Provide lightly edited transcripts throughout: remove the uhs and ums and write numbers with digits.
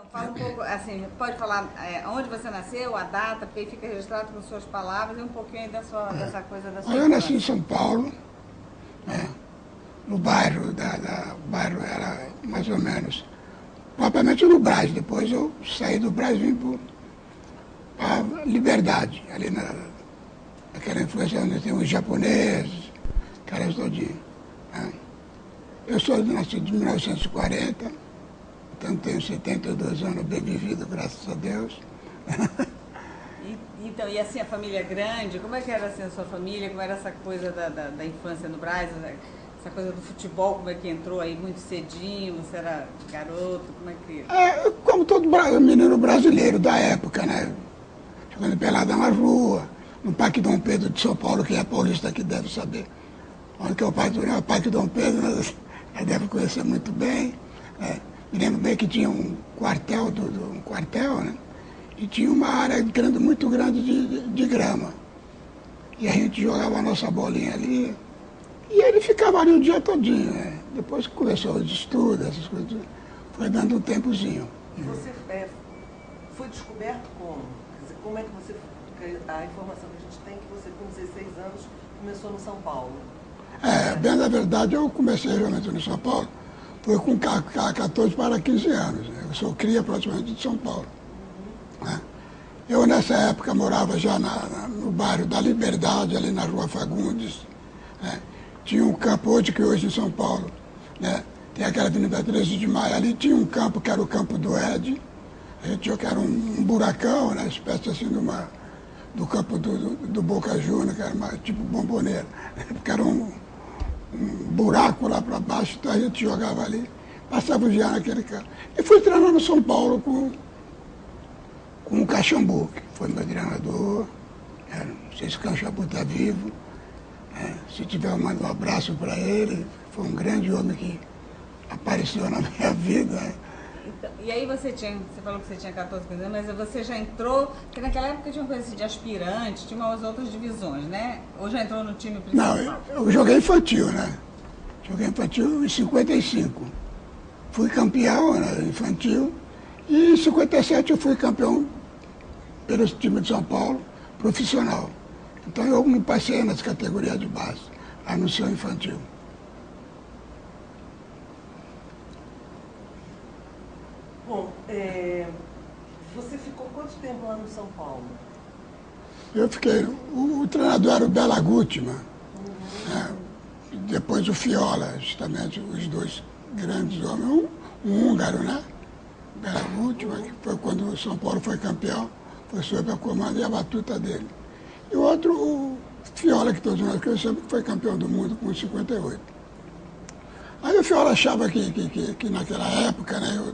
Então, fala um pouco, assim, pode falar onde você nasceu, a data, porque aí fica registrado com suas palavras e um pouquinho aí dessa coisa da sua Eu nasci em infância. São Paulo, né, no bairro, o bairro era mais ou menos, propriamente no Brás. Depois eu saí do Brás e vim para Liberdade, ali naquela influência onde tem os japoneses, caras todinhos. Né. Eu sou nascido de 1940, então tenho 72 anos, bem vivido, graças a Deus. Então, e assim, a família grande, como é que era assim a sua família, como era essa coisa da infância no Brás, né? Essa coisa do futebol, como é que entrou aí muito cedinho, você era garoto, como é que... Como todo menino brasileiro da época, né? Jogando pelada na rua, no Parque Dom Pedro de São Paulo, que é paulista que deve saber. Onde que é o Parque Dom Pedro, já deve conhecer muito bem. Né? Me lembro bem que tinha um quartel, né? E tinha uma área grande, muito grande de grama. E a gente jogava a nossa bolinha ali. E ele ficava ali o dia todinho. Né? Depois que começou os estudos, essas coisas, foi dando um tempozinho. Você foi descoberto como? Quer dizer, como é que você... A informação que a gente tem é que você, com 16 anos, começou no São Paulo. Bem na verdade, eu comecei realmente no São Paulo. Foi com 14 para 15 anos. Né? Eu sou cria praticamente de São Paulo. Né? Eu, nessa época, morava já no bairro da Liberdade, ali na Rua Fagundes. Né? Tinha um campo hoje, que hoje em São Paulo, né? Tem aquela Avenida 13 de Maio, ali tinha um campo que era o campo do Ed. A gente tinha que era um buracão, né? Espécie assim do campo do Boca Juniors, que era tipo bomboneira. Porque era um buraco lá para baixo, então a gente jogava ali, passava o dia naquele campo. E fui treinar no São Paulo com o Caxambu, que foi meu treinador. Não sei se o Caxambu está vivo. Se tiver, eu mando um abraço para ele. Foi um grande homem que apareceu na minha vida. Então, e aí você falou que você tinha 14, 15 anos, mas você já entrou, porque naquela época tinha uma coisa assim de aspirante, tinha umas outras divisões, né? Ou já entrou no time principal? Não, eu joguei infantil, né? Joguei infantil em 55. Fui campeão, né, infantil. E em 57 eu fui campeão pelo time de São Paulo, profissional. Então eu me passei nas categorias de base, lá no seu infantil. Bom, você ficou quanto tempo lá no São Paulo? Eu fiquei, o treinador era o Bela Gutmann, né? Depois o Fiola, justamente os dois grandes homens, um húngaro, né? Bela Gutmann, que foi quando o São Paulo foi campeão, foi sob a comando e a batuta dele. E o outro, o Fiola, que todos nós conhecemos, que foi campeão do mundo com 58. Aí o Fiola achava que naquela época, né, eu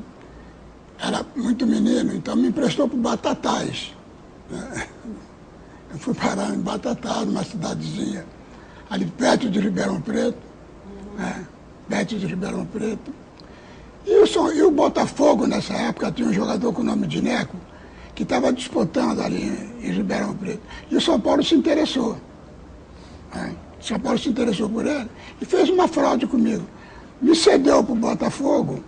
era muito menino, então me emprestou para o Batatais. Né? Eu fui parar em Batatais, numa cidadezinha, ali perto de Ribeirão Preto, né? Perto de Ribeirão Preto. E o Botafogo, nessa época, tinha um jogador com o nome de Neco, que estava disputando ali em Ribeirão Preto. E o São Paulo se interessou. Né? O São Paulo se interessou por ele e fez uma fraude comigo. Me cedeu para o Botafogo,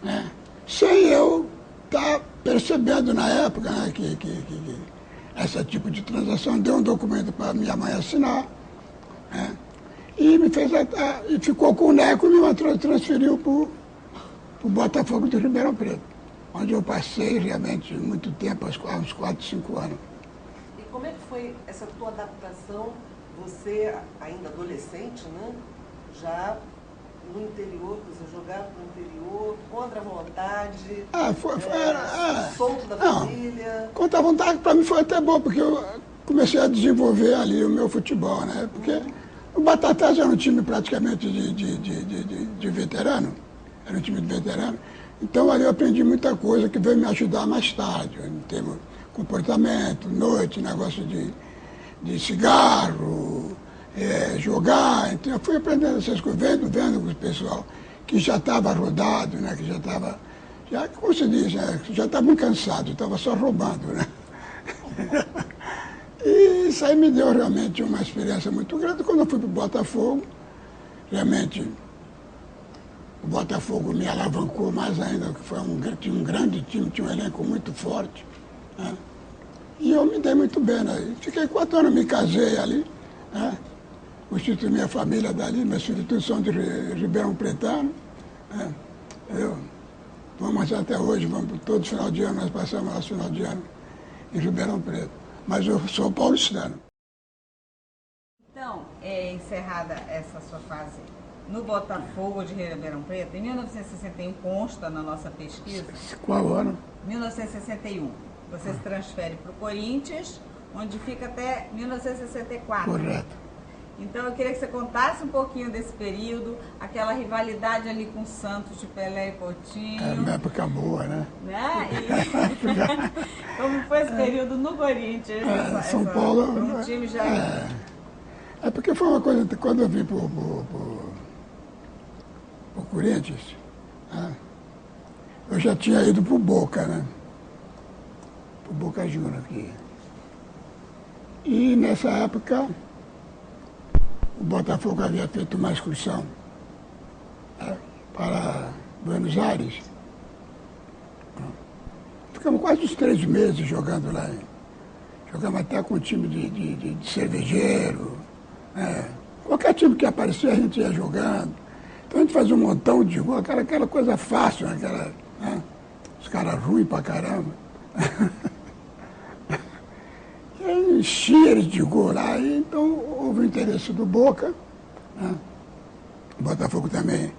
né? Sem eu estar percebendo na época, né, que esse tipo de transação. Deu um documento para minha mãe assinar, né? E me fez e ficou com o Neco e me transferiu para o Botafogo de Ribeirão Preto, onde eu passei realmente muito tempo, uns 4, 5 anos. E como é que foi essa tua adaptação, você ainda adolescente, né? Já no interior, você jogava no interior, contra a vontade, solto da família? Contra a vontade, para mim foi até bom, porque eu comecei a desenvolver ali o meu futebol, né? Porque o Batatas era um time praticamente de veterano, era um time de veterano, então ali eu aprendi muita coisa que veio me ajudar mais tarde, em termos de comportamento, noite, negócio de cigarro, jogar. Então eu fui aprendendo essas coisas, vendo com o pessoal que já estava rodado, né? Que já estava, como se diz, já estavam cansados, estava só roubando, né? E isso aí me deu realmente uma experiência muito grande. Quando eu fui para o Botafogo, realmente o Botafogo me alavancou mais ainda, que tinha um grande time, tinha um elenco muito forte. Né? E eu me dei muito bem, né? Fiquei 4 anos, me casei ali, né? Constituí minha família dali, meus filhos todos são de Ribeirão Pretano. Né? Vamos até hoje, todo final de ano, nós passamos nosso final de ano em Ribeirão Preto. Mas eu sou paulistano. Então, encerrada essa sua fase no Botafogo de Ribeirão Preto, em 1961 consta na nossa pesquisa. Qual ano? 1961. Você se transfere para o Corinthians, onde fica até 1964. Correto. Então eu queria que você contasse um pouquinho desse período, aquela rivalidade ali com o Santos de Pelé e Coutinho. É uma época boa, né? E como foi esse período no Corinthians? São Paulo. Um time já... É porque foi uma coisa, quando eu vim pro Corinthians, né, eu já tinha ido pro Boca, né? Pro Boca Juniors aqui. E nessa época, o Botafogo havia feito uma excursão, né, para Buenos Aires. Ficamos quase uns 3 meses jogando lá. Jogamos até com um time de cervejeiro. Qualquer time que aparecia, a gente ia jogando. Então a gente fazia um montão de gol, aquela coisa fácil, né? Os caras ruins pra caramba. E aí enchia eles de gol lá, e então houve o interesse do Boca. Né? O Botafogo também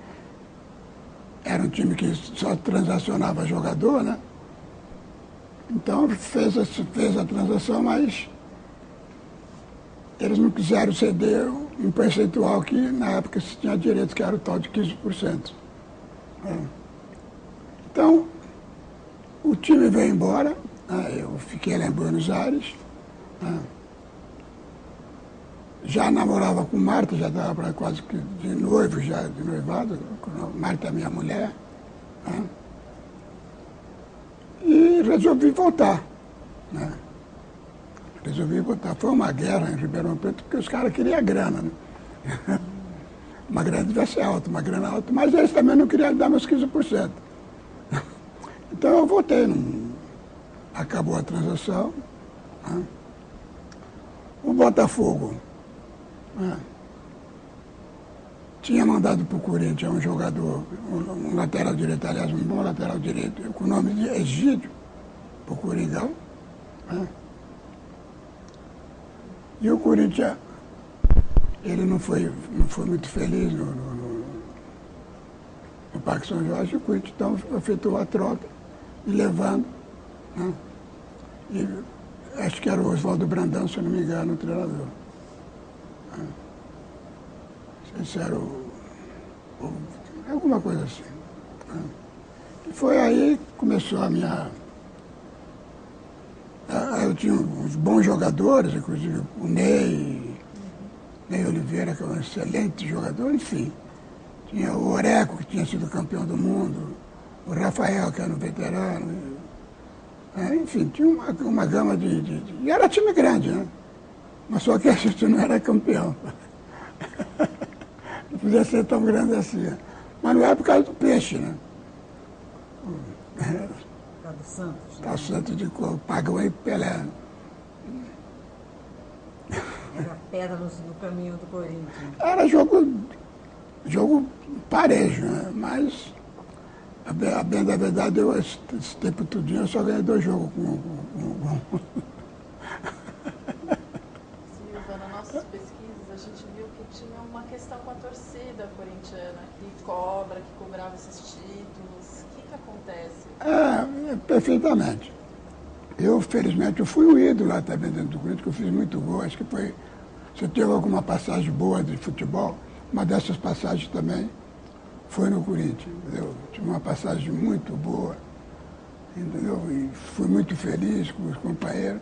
era um time que só transacionava jogador, né? Então fez a transação, mas eles não quiseram ceder um percentual que na época se tinha direito, que era o tal de 15%. Então, o time veio embora, eu fiquei lá em Buenos Aires, já namorava com Marta, já estava quase que de noivo, já de noivado, Marta é minha mulher, e resolvi voltar. Resolvi voltar. Foi uma guerra em Ribeirão Preto, porque os caras queriam grana, né? Uma grana devia ser alta, uma grana alta, mas eles também não queriam dar meus 15%. Então eu voltei, acabou a transação. Né? O Botafogo tinha mandado para o Corinthians um jogador, um lateral direito, aliás, um bom lateral direito, com o nome de Egídio, para o Coringão. Né? E o Corinthians, ele não foi muito feliz no Parque São Jorge, o Corinthians então efetuou a troca, me levando. Né? E acho que era o Oswaldo Brandão, se eu não me engano, o treinador. Não sei se era alguma coisa assim. E foi aí que começou a minha... Eu tinha uns bons jogadores, inclusive o Ney Oliveira, que é um excelente jogador, enfim. Tinha o Oreco, que tinha sido campeão do mundo, o Rafael, que era um veterano. Enfim, tinha uma gama E era time grande, né? Mas só que a gente não era campeão. Não podia ser tão grande assim. Mas não era por causa do peixe, né? Por causa do Santos, né? O Santos de Pagão e Pelé. Era pedra no caminho do Corinthians. Era jogo parejo, né? Mas, a bem da verdade, esse tempo tudinho eu só ganhei 2 jogos com Silva, nas nossas pesquisas, a gente viu que tinha uma questão com a torcida corintiana, que cobrava esses títulos. O que acontece? Perfeitamente. Eu, felizmente, eu fui o ídolo lá também dentro do Corinthians, que eu fiz muito gol. Acho que foi... Se eu teve alguma passagem boa de futebol, uma dessas passagens também foi no Corinthians, entendeu? Tive uma passagem muito boa, entendeu? E fui muito feliz com os companheiros.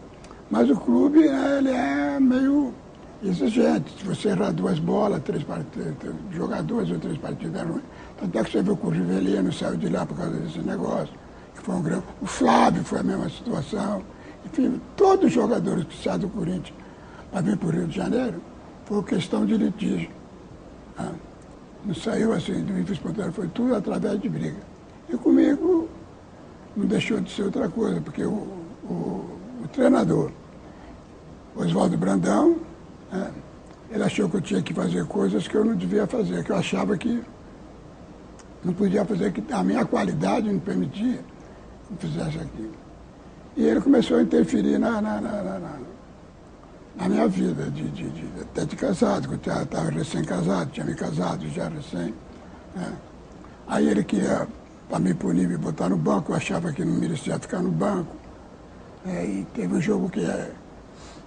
Mas o clube, ele é meio exigente. Se você errar 2 bolas, 3 partidas, jogar 2 ou 3 partidas é ruim. Até que você viu que o Rivelino saiu de lá por causa desse negócio. Que foi um grande... O Flávio foi a mesma situação. Enfim, todos os jogadores que saíram do Corinthians para vir para o Rio de Janeiro, foi questão de litígio. Não saiu assim do livre espontâneo, foi tudo através de briga. E comigo não deixou de ser outra coisa, porque o treinador, Oswaldo Brandão, né, ele achou que eu tinha que fazer coisas que eu não devia fazer, que eu achava que não podia fazer, que a minha qualidade não permitia que eu fizesse aquilo. E ele começou a interferir na minha vida, até de casado, que eu estava recém-casado, tinha me casado já recém. Né? Aí ele queria, para me punir, me botar no banco, eu achava que não merecia ficar no banco. E teve um jogo que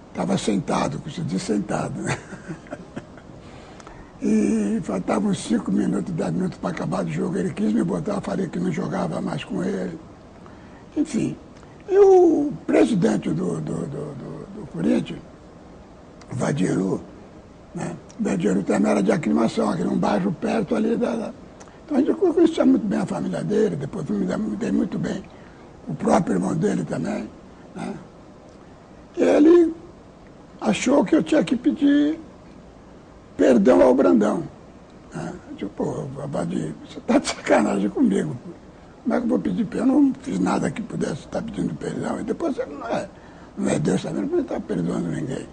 estava sentado, que se diz sentado. Né? E faltavam 5 minutos, 10 minutos para acabar o jogo. Ele quis me botar, eu falei que não jogava mais com ele. Enfim, e o presidente do Corinthians, Vadiru, né? Vadiru também era de Aclimação, aqui num bairro perto ali da... Então a gente conhecia muito bem a família dele, depois me dei muito bem o próprio irmão dele também. Né? Ele achou que eu tinha que pedir perdão ao Brandão. Né? Eu disse, pô, Vadir, você está de sacanagem comigo. Como é que eu vou pedir perdão? Eu não fiz nada que pudesse estar pedindo perdão. E depois ele não é Deus sabendo, não está perdoando ninguém.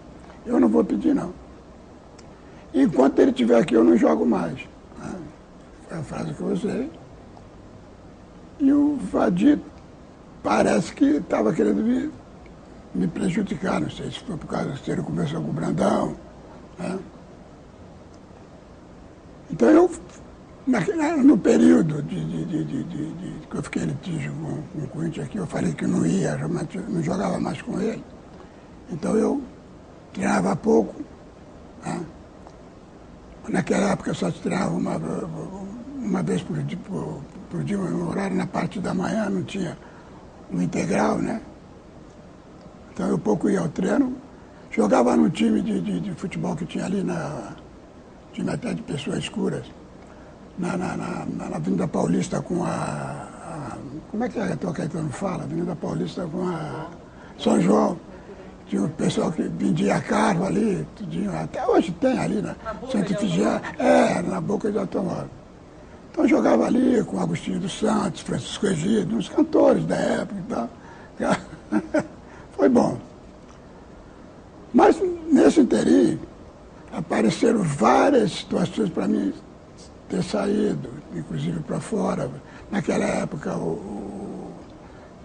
Eu não vou pedir, não. Enquanto ele estiver aqui, eu não jogo mais. Né? Foi a frase que eu usei. E o Vadir parece que estava querendo me prejudicar. Não sei se foi por causa que ele conversou com o Brandão. Né? Então eu, no período que eu fiquei litígio com o Corinthians aqui, eu falei que não ia, não jogava mais com ele. Então eu treinava pouco. Né? Naquela época eu só treinava uma vez por dia, no horário, na parte da manhã, não tinha um integral, né? Então eu pouco ia ao treino. Jogava num time de futebol que tinha ali time até de pessoas escuras, na Avenida Paulista com como é que a Tua Caetano fala? Avenida Paulista com a São João. Tinha o pessoal que vendia carro ali, tudinho. Até hoje tem ali, né? Santa Efigênia. Na Boca de Automóvel. Então eu jogava ali com Agostinho dos Santos, Francisco Egidio, uns cantores da época e tal. Foi bom. Mas nesse interim, apareceram várias situações para mim ter saído, inclusive para fora. Naquela época,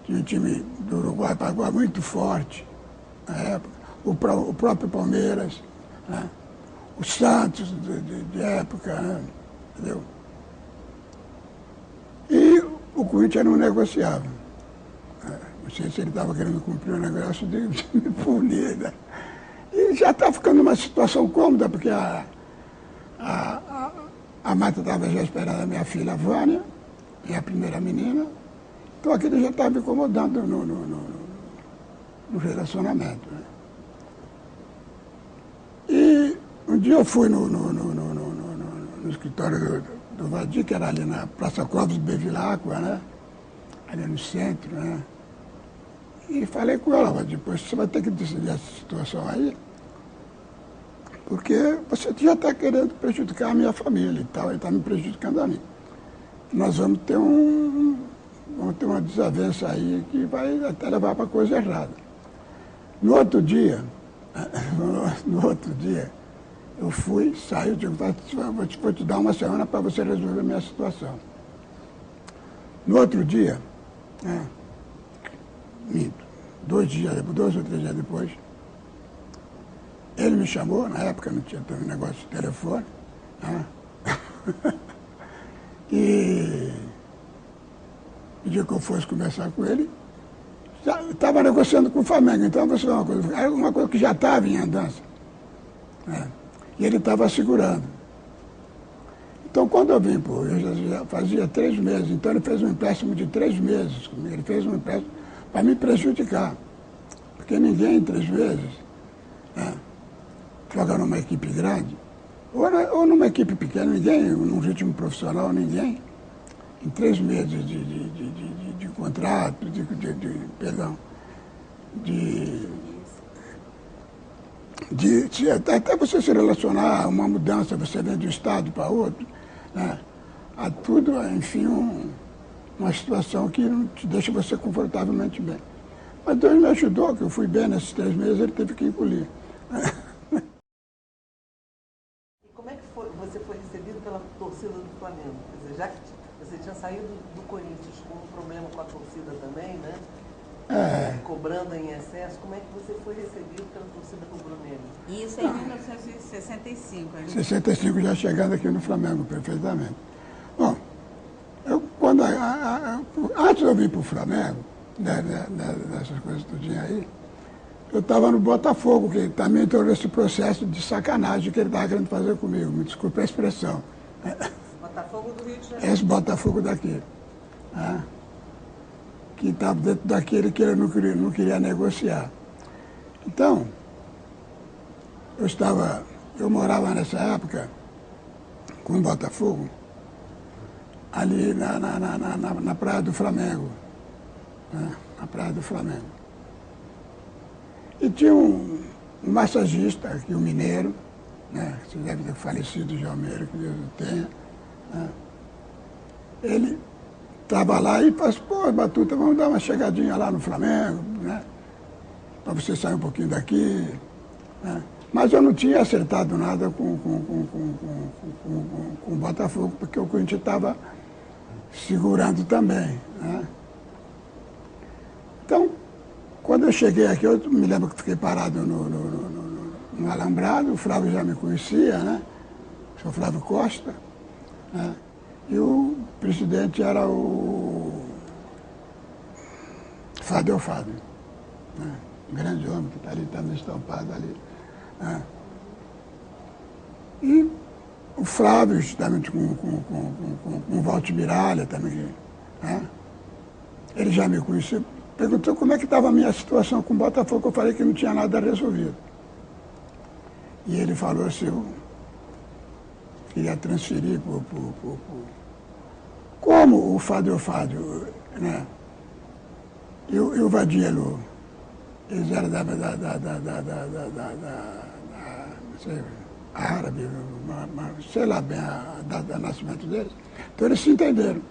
tinha um time do Uruguai-Paraguai muito forte, na época. O próprio Palmeiras, né? O Santos de época, né? Entendeu? E o Corinthians não negociava. Não sei se ele estava querendo cumprir o negócio de me punir, né? E já está ficando uma situação cômoda, porque a Marta estava já esperando a minha filha, a Vânia, minha primeira menina. Então aquilo já estava me incomodando no relacionamento. Né? E um dia eu fui no escritório do Vadir, que era ali na Praça Clóvis Bevilacqua, né? Ali no centro, né? E falei com ela, depois você vai ter que decidir essa situação aí, porque você já está querendo prejudicar a minha família e tal, e está me prejudicando a mim. Nós vamos ter uma desavença aí que vai até levar para coisa errada. No outro dia, eu fui, saí, eu digo, vou te dar uma semana para você resolver a minha situação. No outro dia, minto, 2 ou 3 dias depois, ele me chamou, na época não tinha tanto negócio de telefone, né? E pediu que eu fosse conversar com ele. Estava negociando com o Flamengo, então era uma coisa que já estava em andança. Né? E ele estava segurando. Então, quando eu vim, eu já fazia 3 meses, então ele fez um empréstimo de 3 meses comigo. Ele fez um empréstimo para me prejudicar. Porque ninguém em 3 meses, né, joga numa equipe grande, ou numa equipe pequena, ninguém, num ritmo profissional, ninguém, em 3 meses de contrato, até você se relacionar, uma mudança, você vem de um estado para outro, né? Há tudo, enfim, uma situação que não te deixa você confortavelmente bem. Mas Deus me ajudou, que eu fui bem nesses 3 meses, ele teve que engolir. E como é que você foi recebido pela torcida do Flamengo? Quer dizer, já que você tinha saído do Corinthians com um problema com a torcida também, né? Cobrando em excesso, como é que você foi recebido pela torcida rubro-negra? Isso em 1965. 65 já chegando aqui no Flamengo, perfeitamente. Bom, antes de eu vir para o Flamengo, nessas coisas tudinho aí, eu estava no Botafogo, que também entrou nesse processo de sacanagem que ele estava querendo fazer comigo, me desculpe a expressão. Botafogo do Rio de Janeiro. Esse Botafogo daqui. Né? Que estava dentro daquele que ele não queria negociar. Então, eu morava nessa época com o Botafogo, ali na Praia do Flamengo. Né? Na Praia do Flamengo. E tinha um massagista aqui, um mineiro, né? Que você deve ter falecido, João Meiro, que Deus o tenha. Né? Ele estava lá e falou assim, pô, Batuta, vamos dar uma chegadinha lá no Flamengo, né? Para você sair um pouquinho daqui. Né? Mas eu não tinha acertado nada com o Botafogo, porque o Corinthians estava segurando também. Né? Então, quando eu cheguei aqui, eu me lembro que fiquei parado no alambrado, o Flávio já me conhecia, né? O senhor Flávio Costa. Né? E o presidente era o Fábio Fábio, né? Um grande homem que está ali, está estampado ali. Né? E o Flávio, justamente com o Walter Miralha também, né? Ele já me conhecia, perguntou como é que estava a minha situação com o Botafogo, eu falei que não tinha nada resolvido. E ele falou assim, eu queria transferir como o Fábio, né? E o Vadielo, eles eram não sei, árabe, sei lá bem a data de nascimento deles. Então eles se entenderam.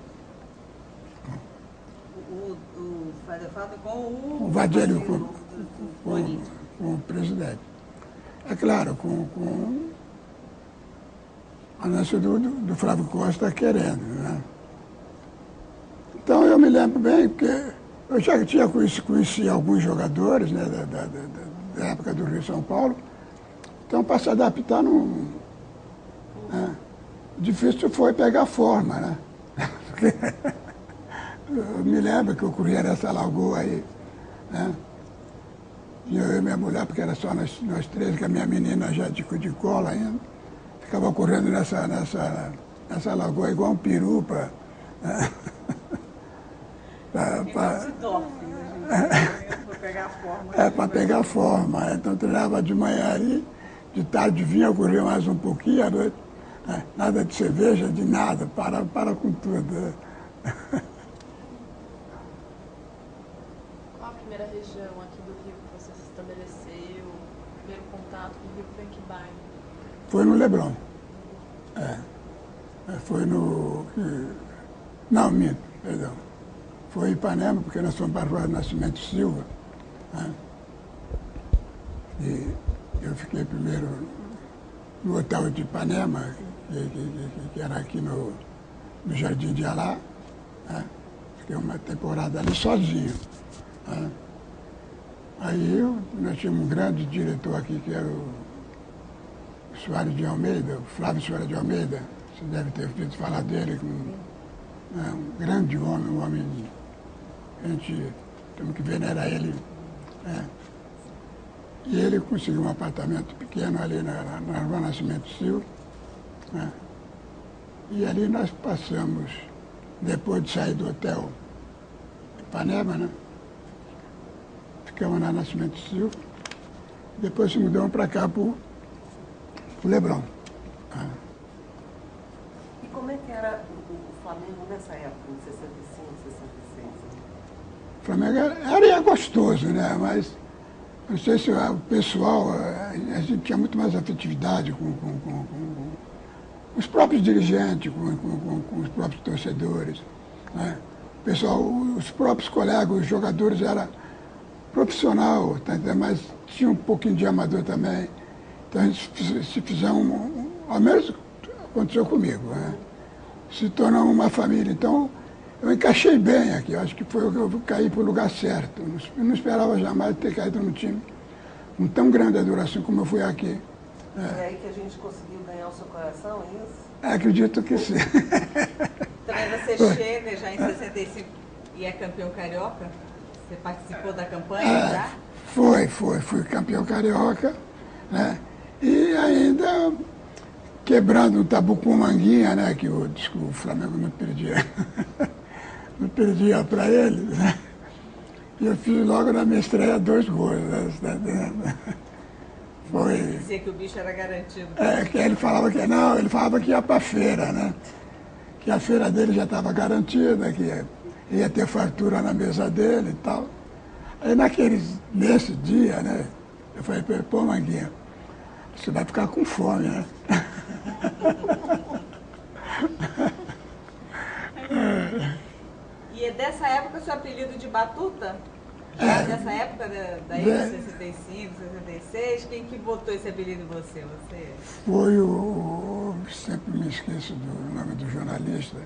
O Fábio com O Vadielo com o presidente. É claro, com a nossa do Flávio Costa querendo, né? Então eu me lembro bem, porque eu já tinha conhecido alguns jogadores, né, da época do Rio São Paulo, então para se adaptar não. Né? Difícil foi pegar forma, né? Porque eu me lembro que eu corria nessa lagoa aí, né? Eu e minha mulher, porque era só nós 3, que a minha menina já de cola ainda, ficava correndo nessa lagoa igual um peru para. Para pegar forma. Então treinava de manhã ali, de tarde vinha, corria mais um pouquinho, à noite. Nada de cerveja, de nada, para com tudo. Qual a primeira região aqui do Rio que você se estabeleceu? O primeiro contato com o Rio foi em que bairro? Foi no Leblon. Foi no. Não, minto, perdão. Foi em Ipanema, porque nós fomos para a Rua Nascimento Silva. Né? E eu fiquei primeiro no hotel de Ipanema, que era aqui no Jardim de Alá. Né? Fiquei uma temporada ali sozinho. Né? Aí nós tínhamos um grande diretor aqui, que era o Soares de Almeida, o Flávio Soares de Almeida. Você deve ter ouvido falar dele, um grande homem, um homem. A gente temos que venerar ele. Né? E ele conseguiu um apartamento pequeno ali na Rua Nascimento Silva. Né? E ali nós passamos, depois de sair do hotel Ipanema, né? Ficamos na Nascimento Silva. Depois se mudamos para cá, para o Leblon. Né? E como é que era o Flamengo nessa época, em 65, 66? O Flamengo era gostoso, né? Mas não sei se o pessoal, a gente tinha muito mais afetividade os próprios dirigentes, com os próprios torcedores, né? O pessoal, os próprios colegas, os jogadores eram profissional, tá, mas tinha um pouquinho de amador também. Então a gente se fizer ao menos aconteceu comigo, né? Se tornou uma família. Então eu encaixei bem aqui, eu acho que foi o que eu caí para o lugar certo. Eu não esperava jamais ter caído num time com tão grande adoração como eu fui aqui. É aí que a gente conseguiu ganhar o seu coração, é isso? Acredito que sim. Também você chega já em 65 e é campeão carioca? Você participou da campanha já? Fui campeão carioca, né? E ainda quebrando o tabu com Manguinha, né? Que o Flamengo não perdia. Não perdia para ele, né? E eu fiz logo na minha estreia 2 gols. Né? Foi. Dizia que o bicho era garantido. Que ele falava que não, ele falava que ia para a feira, né? Que a feira dele já estava garantida, que ia ter fartura na mesa dele e tal. Aí nesse dia, né? Eu falei para ele, pô, Manguinha, você vai ficar com fome, né? E é dessa época o seu apelido de Batuta? Já dessa época, daí de 65, 66, quem que botou esse apelido em você? Foi sempre me esqueço do nome do jornalista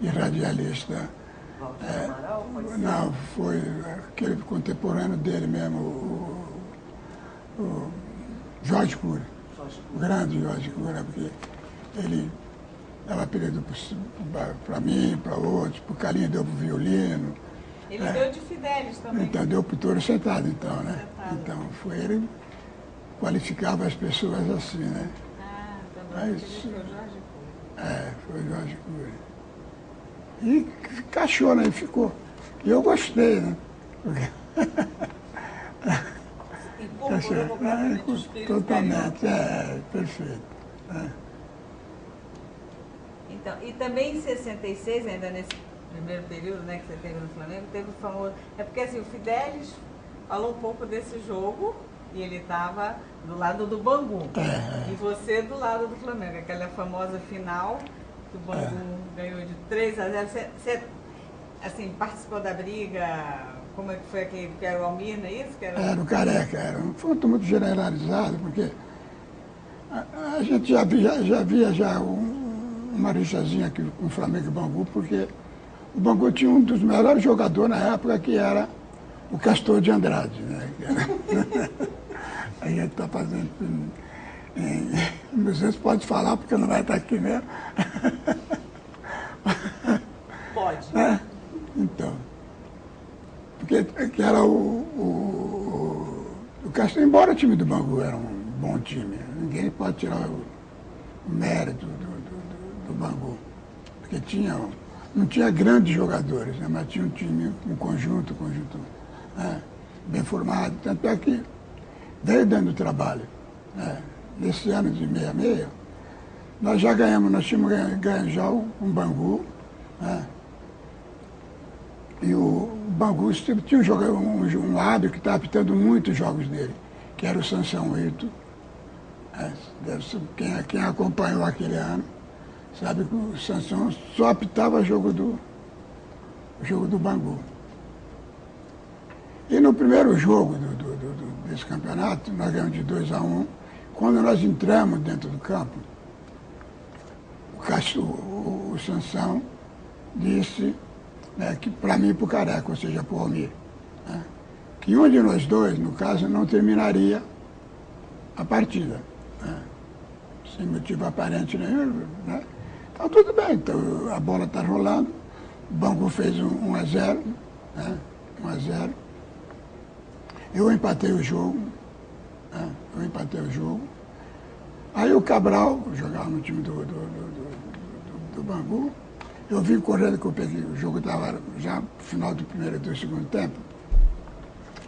e radialista. Amaral, pode ser? Não, foi aquele contemporâneo dele mesmo, o Jorge Cury. O grande Jorge Cury, porque ele dava apelido para mim, para outros, para o Carlinhos deu para o violino. Ele deu de Fidelis também. Então, deu para o Touro Sentado, então, né? Sentado. Então, foi ele que qualificava as pessoas assim, né? Ah, também. Mas, Foi o Jorge Cury. foi o Jorge Cury. E encaixou, né? E ficou. E eu gostei, né? Incorporou completamente o espírito Totalmente, carioca. perfeito. Então, e também em 66, ainda nesse primeiro período, né, que você teve no Flamengo, teve o famoso... É porque assim, o Fidelis falou um pouco desse jogo e ele estava do lado do Bangu. E você do lado do Flamengo, aquela famosa final que o Bangu ganhou de 3-0. Você, assim, participou da briga? Como é que foi aquele que era o Almir, não é isso? Era o Careca, foi um tumulto generalizado, porque a gente já via uma rixazinha aqui com o Flamengo e o Bangu, porque o Bangu tinha um dos melhores jogadores na época, que era o Castor de Andrade, né? A gente está fazendo... Não sei se pode falar, porque não vai estar aqui mesmo. Pode. Então, porque que era o Castor, embora o time do Bangu era um bom time, ninguém pode tirar o mérito do Bangu, porque não tinha grandes jogadores, né, mas tinha um time, um conjunto né, bem formado, tanto é que veio dando trabalho. Né. Nesse ano de 66, nós já ganhamos, nós tínhamos ganho já um Bangu, né, e o Bangu tinha um lado que estava apitando muitos jogos dele, que era o Sansão Ito. Quem acompanhou aquele ano sabe que o Sansão só apitava o jogo do Bangu. E no primeiro jogo desse campeonato, nós ganhamos de 2-1. Quando nós entramos dentro do campo, o Sansão disse, né, que para mim e para o Careca, ou seja, para o Almir, né, que um de nós dois, no caso, não terminaria a partida, né, sem motivo aparente nenhum. Né. Então, tudo bem, então, a bola está rolando, o Bangu fez 1-0, né, 1-0. Eu empatei o jogo, né, Aí o Cabral, jogava no time do Bangu, eu vim correndo, que eu peguei, o jogo estava já no final do primeiro e do segundo tempo.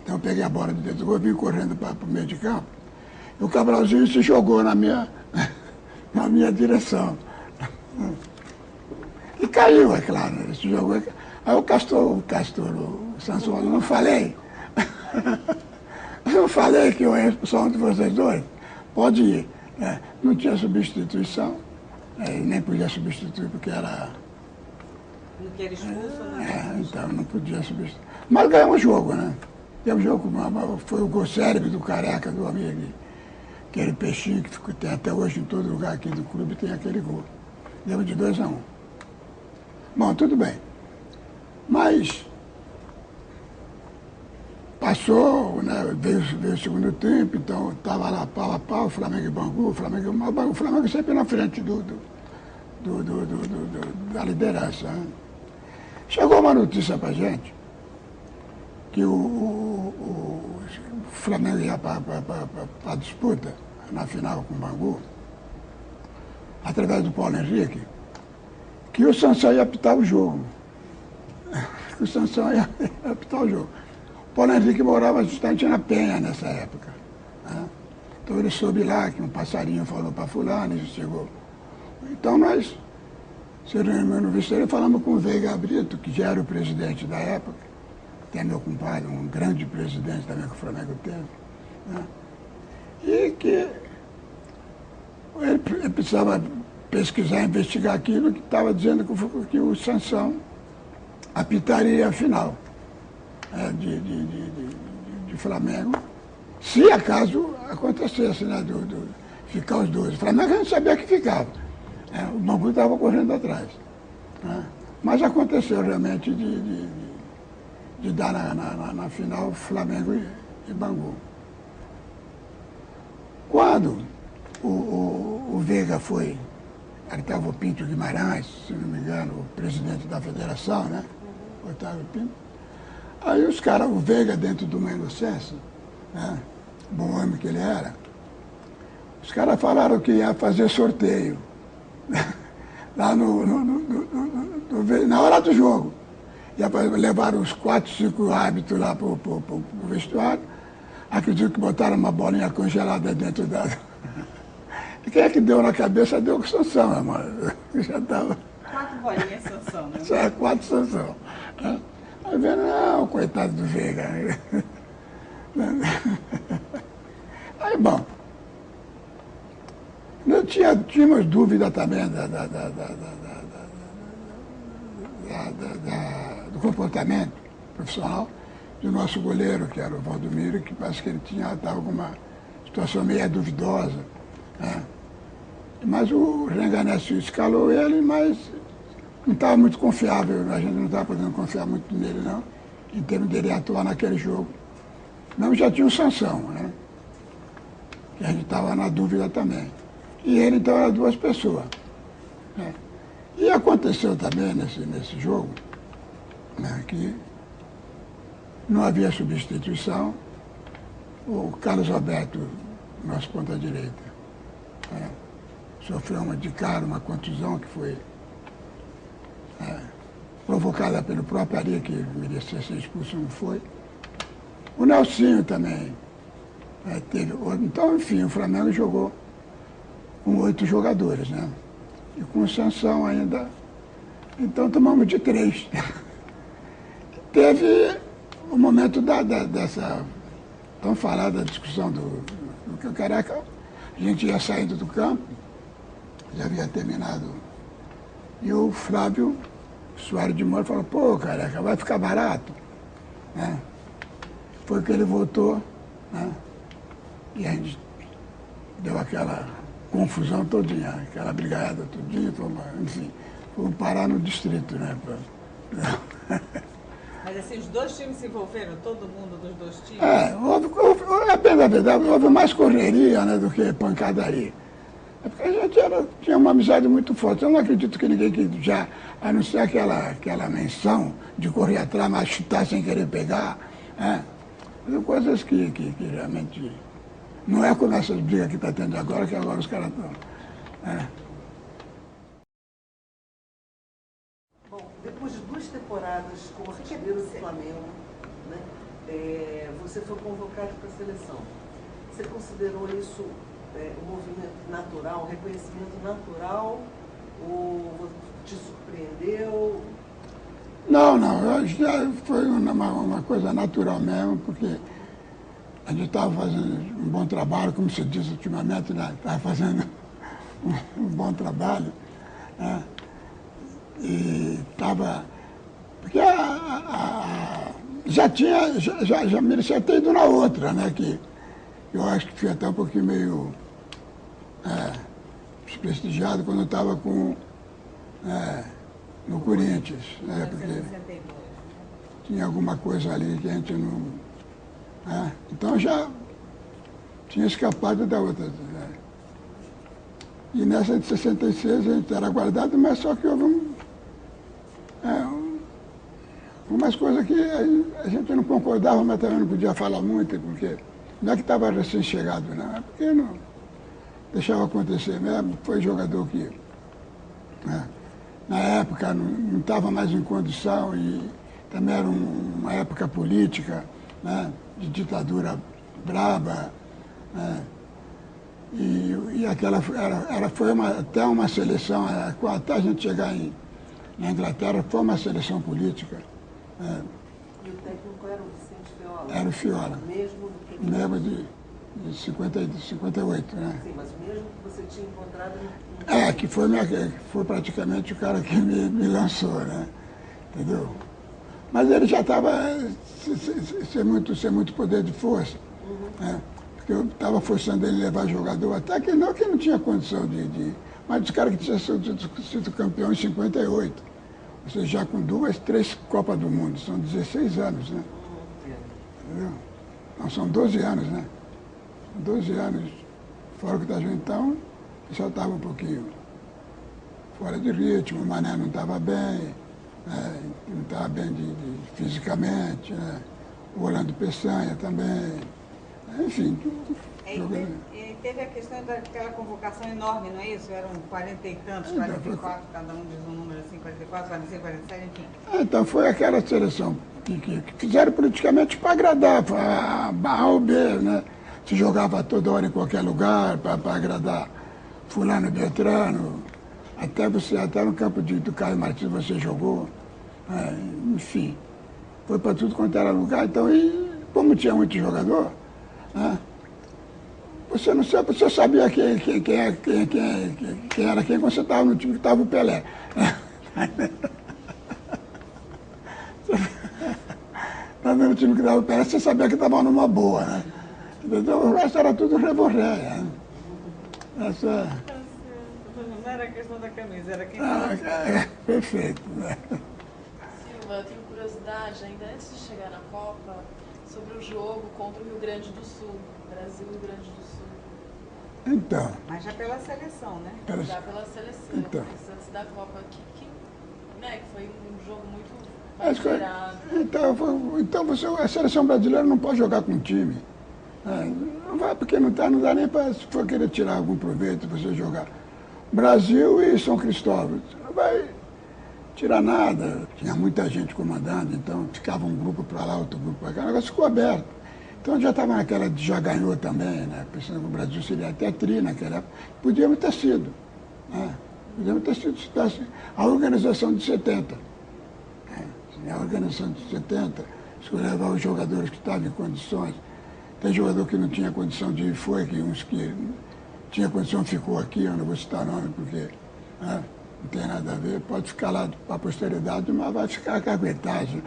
Então eu peguei a bola de dentro do gol, vim correndo para o meio de campo. E o Cabralzinho se jogou na minha direção. E caiu, é claro, ele se jogou. Aí o Sansão, não falei? Eu falei que eu ia expulsar um de vocês dois? Pode ir. Não tinha substituição. Nem podia substituir porque era... No que era expulso, né? Então não podia substituir. Mas ganhamos o jogo, né? Ganhamos o jogo, foi o gol célebre do Careca, do amigo, aquele peixinho que tem até hoje em todo lugar aqui do clube, tem aquele gol. Ganhamos de 2-1. Bom, tudo bem. Mas passou, né? Veio o segundo tempo, então estava lá pau a pau, Flamengo e Bangu, o Flamengo sempre na frente da liderança. Né? Chegou uma notícia para a gente que o Flamengo ia para a disputa na final com o Bangu, através do Paulo Henrique, que o Sansão ia apitar o jogo. Que o Sansão ia apitar o jogo. O Paulo Henrique morava justamente na Penha nessa época. Né? Então ele soube lá que um passarinho falou para fulano e chegou. Então nós se reunimos no vestiário e falamos com o Veiga Brito, que já era o presidente da época, até meu compadre, um grande presidente também que o Flamengo teve. Né? E que ele precisava pesquisar, investigar aquilo que estava dizendo que o Sansão apitaria a final de Flamengo, se acaso acontecesse, né, ficar os dois. O Flamengo a gente sabia que ficava. O Bangu estava correndo atrás. Né? Mas aconteceu realmente de dar na final Flamengo e Bangu. Quando o Veiga foi, estava o Pinto Guimarães, se não me engano, o presidente da federação, né? Otávio Pinto. Aí os caras, o Veiga dentro do Mengo Senso, né? Bom homem que ele era, os caras falaram que ia fazer sorteio. Lá na hora do jogo. Ia levar os 4, 5 árbitros lá para o vestuário. Acredito que botaram uma bolinha congelada dentro da... E quem é que deu na cabeça, deu com Sansão, mano. Já estava... 4 bolinhas Sansão, né? Só 4 Sansão. Aí vendo, não, coitado do Veiga. Aí, bom, nós tínhamos dúvida também do comportamento profissional do nosso goleiro, que era o Valdomiro, que parece que ele estava com uma situação meio duvidosa. Né? Mas o Renganessi escalou ele, mas não estava muito confiável, a gente não estava podendo confiar muito nele, não, em termos dele atuar naquele jogo. Não, já tinha o Sansão, né? Que a gente estava na dúvida também. E ele, então, era 2 pessoas. Né? E aconteceu também nesse jogo, né, que não havia substituição. O Carlos Alberto, nosso ponta-direita, né, sofreu uma contusão que foi provocada pelo próprio Ari, que merecia ser expulso, não foi. O Nelsinho também teve outro. Então, enfim, o Flamengo jogou com 8 jogadores, né? E com o Sansão ainda. Então tomamos de 3. Teve o momento dessa tão falada discussão do que o Careca, a gente ia saindo do campo, já havia terminado. E o Flávio Soares de Moura falou, pô, Careca, vai ficar barato. Né? Foi que ele voltou, né? E a gente deu aquela confusão todinha, aquela brigada todinha, enfim, fomos parar no distrito, né? Mas assim, os 2 times se envolveram, todo mundo dos 2 times? Houve, apenas a verdade, houve mais correria, né, do que pancadaria. É porque a gente tinha uma amizade muito forte. Eu não acredito que ninguém que já, a não ser aquela menção de correr atrás, mas chutar sem querer pegar, né? Coisas que realmente... Não é como essas brigas que está tendo agora, que agora os caras estão... Bom, depois de 2 temporadas como artilheiro do Flamengo, né, você foi convocado para a seleção. Você considerou isso um movimento natural, um reconhecimento natural, ou te surpreendeu? Não, já foi uma coisa natural mesmo, porque a gente estava fazendo um bom trabalho, como se diz ultimamente, né? Estava fazendo um bom trabalho. Né? E estava... Porque já merecia ter ido na outra, né? Que eu acho que fui até um pouquinho meio desprestigiado quando eu estava no Corinthians, né? Porque 1962. tinha alguma coisa ali que a gente não... Então já tinha escapado da outra. Né? E nessa de 66 a gente era guardado, mas só que houve umas coisas que a gente não concordava, mas também não podia falar muito, porque não é que estava recém-chegado, não, é porque não deixava acontecer mesmo. Foi jogador que, na época, não estava mais em condição e também era uma época política, né, de ditadura braba, né, e aquela foi até uma seleção, até a gente chegar na Inglaterra, foi uma seleção política. E o técnico era o Vicente Feola? Era o Feola. Mesmo de 58, né? Sim, mas mesmo que você tinha encontrado... Que foi praticamente o cara que me lançou, né? Entendeu? Mas ele já estava sem muito poder de força, né? Porque eu estava forçando ele a levar jogador, até que não tinha condição mas os caras que tinham sido campeão em 58, ou seja, já com 3 Copas do Mundo, são 16 anos, né? Entendeu? Não, são 12 anos, né? 12 anos fora o que está junto, então, o pessoal estava um pouquinho fora de ritmo, o Mané não estava bem, não estava bem fisicamente, né? O Orlando Peçanha também, enfim. E teve a questão daquela convocação enorme, não é isso? Eram 40 e tantos, 44, cada um diz um número assim, 44, 45, 47, enfim. Então foi aquela seleção que fizeram politicamente para agradar, para A ou B, né? Se jogava toda hora em qualquer lugar, para agradar fulano e Beltrano, até no campo do Caio Martins você jogou, enfim, foi para tudo quanto era lugar. Então, e como tinha muito jogador, você sabia quem era quem, quando você estava no time que estava o Pelé. Estava no time que estava o Pelé, você sabia que estava numa boa, né? Então, o resto era tudo reborréia. Né? Não era a questão da camisa, era quem estava. Perfeito. Né? Silva, eu tenho curiosidade, ainda antes de chegar na Copa, sobre o jogo contra o Rio Grande do Sul, Brasil e Rio Grande do Sul. Então. Mas já pela seleção, né? Já pela seleção, então. mas antes da Copa, que foi um jogo muito considerado. Então a seleção brasileira não pode jogar com time. Não vai, porque não dá nem para, se for querer tirar algum proveito, você jogar Brasil e São Cristóvão. Você não vai tirar nada. Tinha muita gente comandando, então ficava um grupo para lá, outro grupo para cá, o negócio ficou aberto. Então já estava naquela de já ganhou também, né? Pensando que o Brasil seria até tri naquela época. Podíamos ter sido. Né? Podíamos ter sido a organização de 70. A organização de 70, escolher levar os jogadores que estavam em condições. Tem jogador que não tinha condição de ir, que uns que tinha condição ficou aqui, eu não vou citar nome porque não tem nada a ver, pode ficar lá para a posteridade, mas vai ficar com a aguentagem.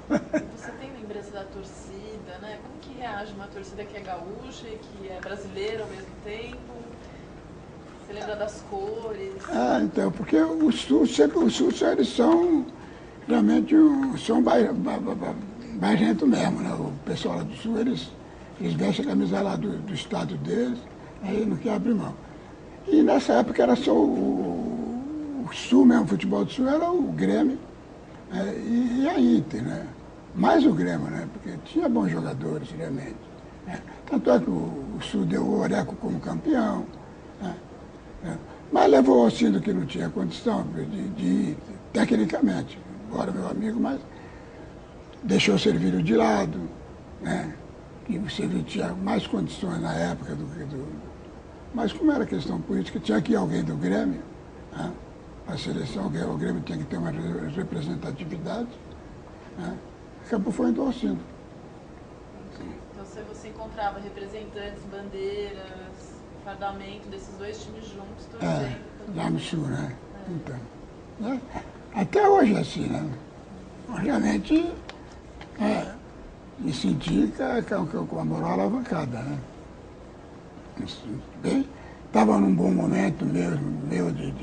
Você tem lembrança da torcida, né? Como que reage uma torcida que é gaúcha e que é brasileira ao mesmo tempo? Você lembra das cores? Então, porque o Sul, eles são realmente são bairrento mesmo, né? O pessoal lá do Sul, eles vestem a camisa lá do estado deles, aí não quer abrir mão. E nessa época era só o Sul mesmo, o futebol do Sul era o Grêmio e a Inter, né? Mais o Grêmio, né? Porque tinha bons jogadores, realmente. Né? Tanto é que o Sul deu o Oreco como campeão, né? Mas levou assim do que não tinha condição de ir, tecnicamente, embora meu amigo, mas deixou o Servírio de lado, né? Que o Servírio tinha mais condições na época do que do... Mas como era questão política, tinha que ir alguém do Grêmio, né? A seleção, o Grêmio tinha que ter uma representatividade, né? Acabou foi endossando. Então você encontrava representantes, bandeiras, fardamento desses dois times juntos, torcendo. Lá no Sul, né? Então, né? Até hoje é assim, né? Realmente, me senti com a moral alavancada, né? Estava num bom momento meu de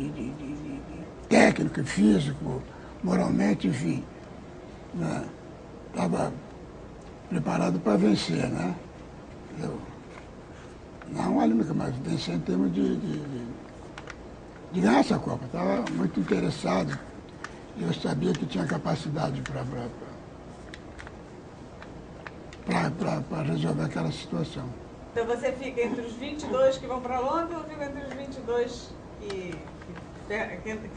técnico e físico, moralmente, enfim. Estava preparado para vencer, né? Não olha, mas vencer em termos de ganhar essa Copa. Estava muito interessado. Eu sabia que tinha capacidade para resolver aquela situação. Então você fica entre os 22 que vão para Londres ou fica entre os 22 que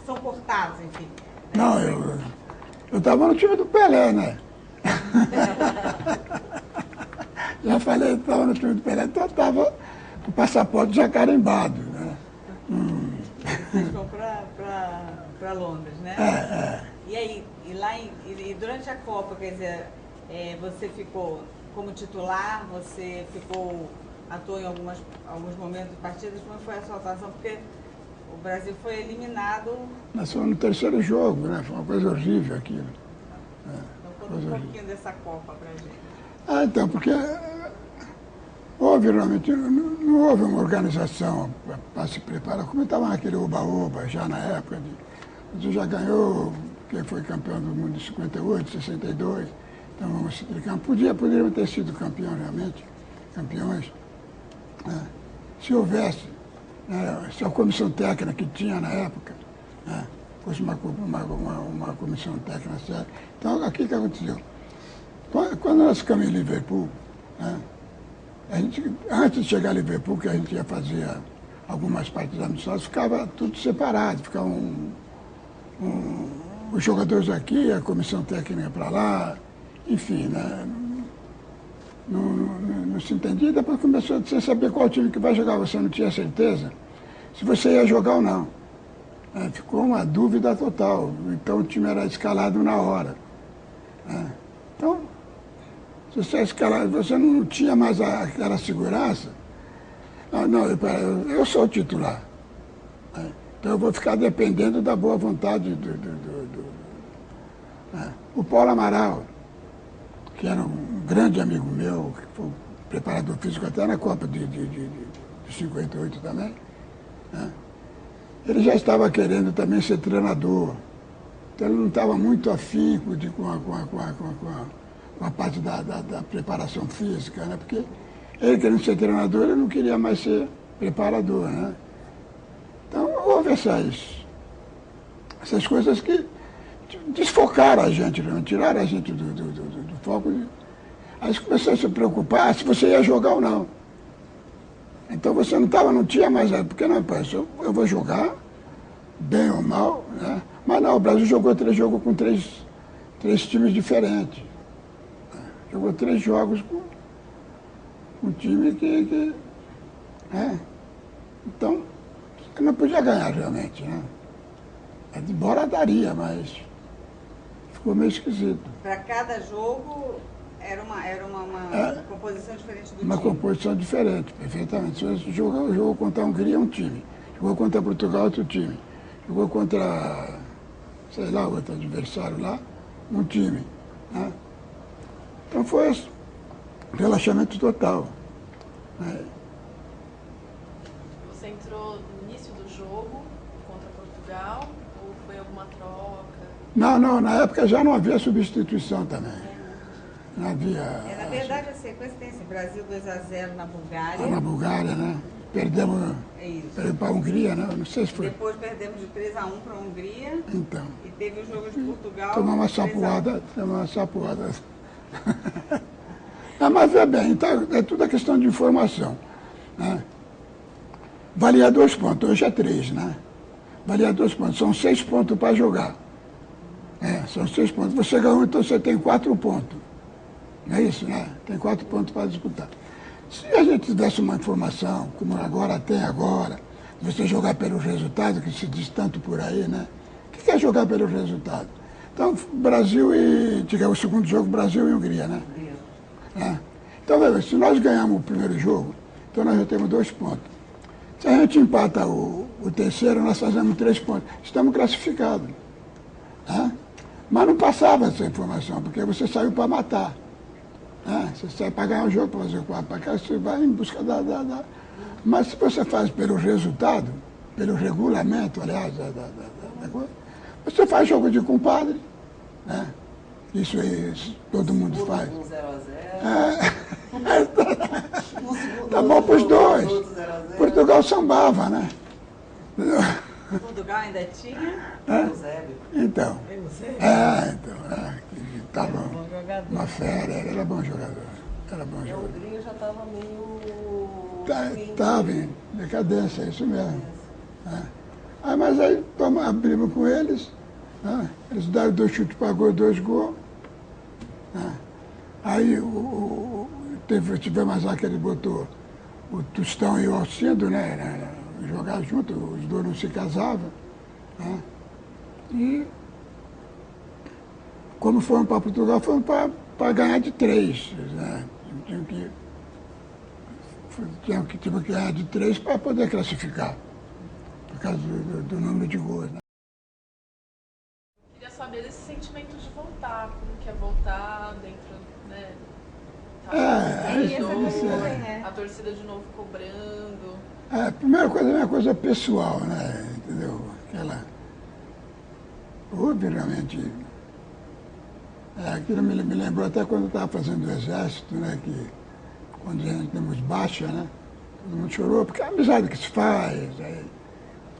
são cortados, enfim? Não, eu estava no time do Pelé, né? Já falei, eu estava no time do Pelé, então eu estava com o passaporte já carimbado, né? Vocês vão para Londres, né? E aí, e durante a Copa, quer dizer, você ficou como titular, você atuou em alguns momentos de partidas, como foi a sua atuação? Porque o Brasil foi eliminado. Nós fomos no terceiro jogo, né? Foi uma coisa horrível aquilo. Então conta um pouquinho dessa Copa pra gente. Então, porque houve realmente, não houve uma organização para se preparar, como estava naquele oba-oba já na época. Você já ganhou, quem foi campeão do mundo de 58, 62, então vamos se tricar. Poderíamos ter sido campeão realmente, campeões. Se houvesse, se a comissão técnica que tinha na época, fosse uma comissão técnica séria. Então, o que aconteceu? Quando nós ficamos em Liverpool, antes de chegar a Liverpool, que a gente ia fazer algumas partes amistosas, ficava tudo separado, ficavam os jogadores aqui, a comissão técnica para lá, enfim, né? Não se entendia, depois começou a você saber qual time que vai jogar, você não tinha certeza se você ia jogar ou não. Ficou uma dúvida total, então o time era escalado na hora. Então, se você é escalado, você não tinha mais aquela segurança. Não, eu sou o titular. Então eu vou ficar dependendo da boa vontade o Paulo Amaral, que era um grande amigo meu, que foi preparador físico até na Copa de 58 também, ele já estava querendo também ser treinador. Então ele não estava muito afim com a parte da preparação física, né? Porque ele querendo ser treinador, ele não queria mais ser preparador, né? Então houve essas coisas que desfocaram a gente, né? Tiraram a gente do foco. Aí começou a se preocupar se você ia jogar ou não. Então você não tinha mais, porque não, eu vou jogar, bem ou mal, né? Mas não, o Brasil jogou 3 jogos com três times diferentes. Jogou 3 jogos com um time que então, eu não podia ganhar realmente, né? Embora daria, mas ficou meio esquisito. Para cada jogo era uma composição diferente do time? Uma composição diferente, perfeitamente. Se você jogou contra a Hungria, um time. Jogou contra Portugal, outro time. Jogou contra, sei lá, outro adversário lá, um time. Né? Então foi relaxamento total. Você entrou no início do jogo contra Portugal ou foi alguma troca? Não, na época já não havia substituição também. Não havia. Na verdade, a sequência tem esse Brasil 2-0 na Bulgária. Na Bulgária, né? Perdemos para a Hungria, né? Não sei se foi. Depois perdemos de 3-1 para a Hungria. Então. E teve o jogo de Portugal. Tomamos uma sapoada. Mas é bem, então, é tudo a questão de informação. Né? Valia 2 pontos, hoje é 3, né? Valia 2 pontos, são 6 pontos para jogar. São 6 pontos. Você ganhou, então você tem 4 pontos. Não é isso, né? Tem 4 pontos para disputar. Se a gente tivesse uma informação, como tem agora, você jogar pelo resultado, que se diz tanto por aí, né? O que é jogar pelo resultado? Então, Brasil o segundo jogo, Brasil e Hungria, né? Então, se nós ganhamos o primeiro jogo, então nós já temos 2 pontos. Se a gente empata o O terceiro nós fazemos 3 pontos. Estamos classificados. Né? Mas não passava essa informação, porque você saiu para matar. Né? Você sai para ganhar o jogo, para fazer o quarto para cá, você vai em busca da... Mas se você faz pelo resultado, pelo regulamento, aliás, da coisa, você faz jogo de compadre. Né? Isso aí todo mundo faz. Um 0x0. Tá bom para os dois. Portugal sambava, né? Portugal ainda tinha? Eusébio. Então. Estava Bom jogador. uma fera, era bom jogador. Era bom E a jogador. Hungria já estava meio... Estava em decadência, é isso mesmo. Mas aí abrimos com eles, né? Eles deram 2 chutes para gol, 2 gols. Né? Aí tivemos lá que ele botou o Tostão e o Alcindo, né? Jogar junto, os dois não se casavam. Né? E como foram para Portugal, foram para ganhar de 3. Né? Tinham que ganhar de 3 para poder classificar, por causa do número de gols. Né? Queria saber desse sentimento de voltar, como que é voltar dentro, né? A torcida de novo cobrando. A primeira coisa é uma coisa pessoal, né? Entendeu? Obviamente, aquilo me lembrou até quando eu estava fazendo o exército, né? Que quando a gente temos baixa, né? Todo mundo chorou, porque é a amizade que se faz. Aí,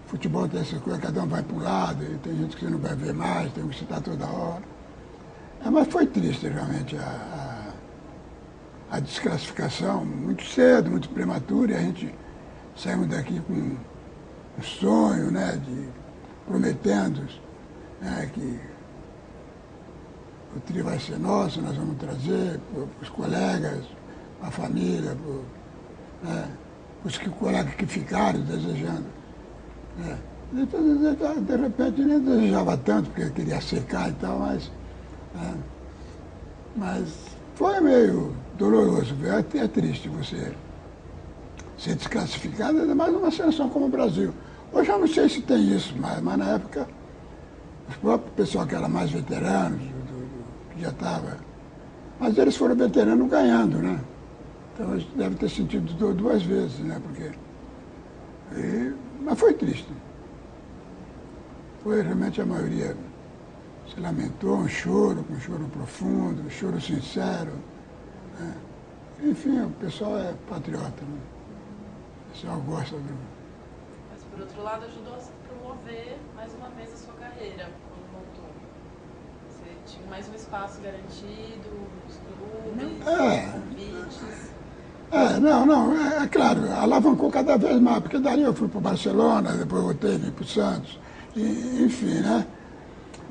futebol tem essa coisa, cada um vai para um lado, e tem gente que você não vai ver mais, tem que citar toda hora. Mas foi triste realmente a desclassificação, muito cedo, muito prematura, e a gente saímos daqui com um sonho, né, prometendo, né, que o tri vai ser nosso, nós vamos trazer para os colegas, para a família, os colegas que ficaram desejando. Né. De repente nem desejava tanto, porque queria secar e tal, mas foi meio doloroso, é triste você ser desclassificado, ainda mais numa seleção como o Brasil. Hoje eu não sei se tem isso, mas na época, o próprio pessoal que era mais veterano, que já estava, mas eles foram veteranos ganhando, né? Então a gente deve ter sentido 2 vezes, né? Mas foi triste. Foi realmente a maioria se lamentou, um choro profundo, um choro sincero. Né? Enfim, o pessoal é patriota, né? O pessoal gosta do... Mas, por outro lado, ajudou a promover mais uma vez a sua carreira quando voltou. Você tinha mais um espaço garantido, os clubes, convites. É claro, alavancou cada vez mais, porque dali eu fui para o Barcelona, depois voltei, vim para o Santos, enfim, né?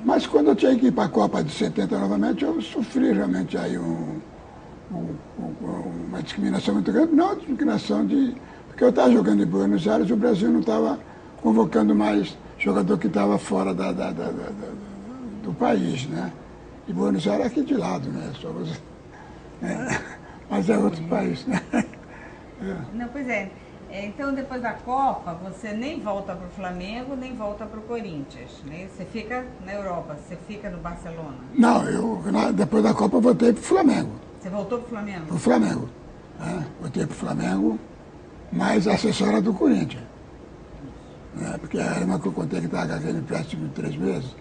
Mas quando eu tinha que ir para a Copa de 70 novamente, eu sofri realmente aí uma discriminação muito grande, não discriminação porque eu estava jogando em Buenos Aires e o Brasil não estava convocando mais jogador que estava fora do país, né? E Buenos Aires é aqui de lado, né? Só você, mas é outro país, né? Não, pois é. Então, depois da Copa, você nem volta para o Flamengo, nem volta para o Corinthians, né? Você fica na Europa, você fica no Barcelona. Não, depois da Copa eu voltei para o Flamengo. Você voltou para o Flamengo? Para o Flamengo. Né? Voltei para o Flamengo, mas assessora do Corinthians. Né? Porque a irmã que eu contei que estava com aquele empréstimo de 3 meses.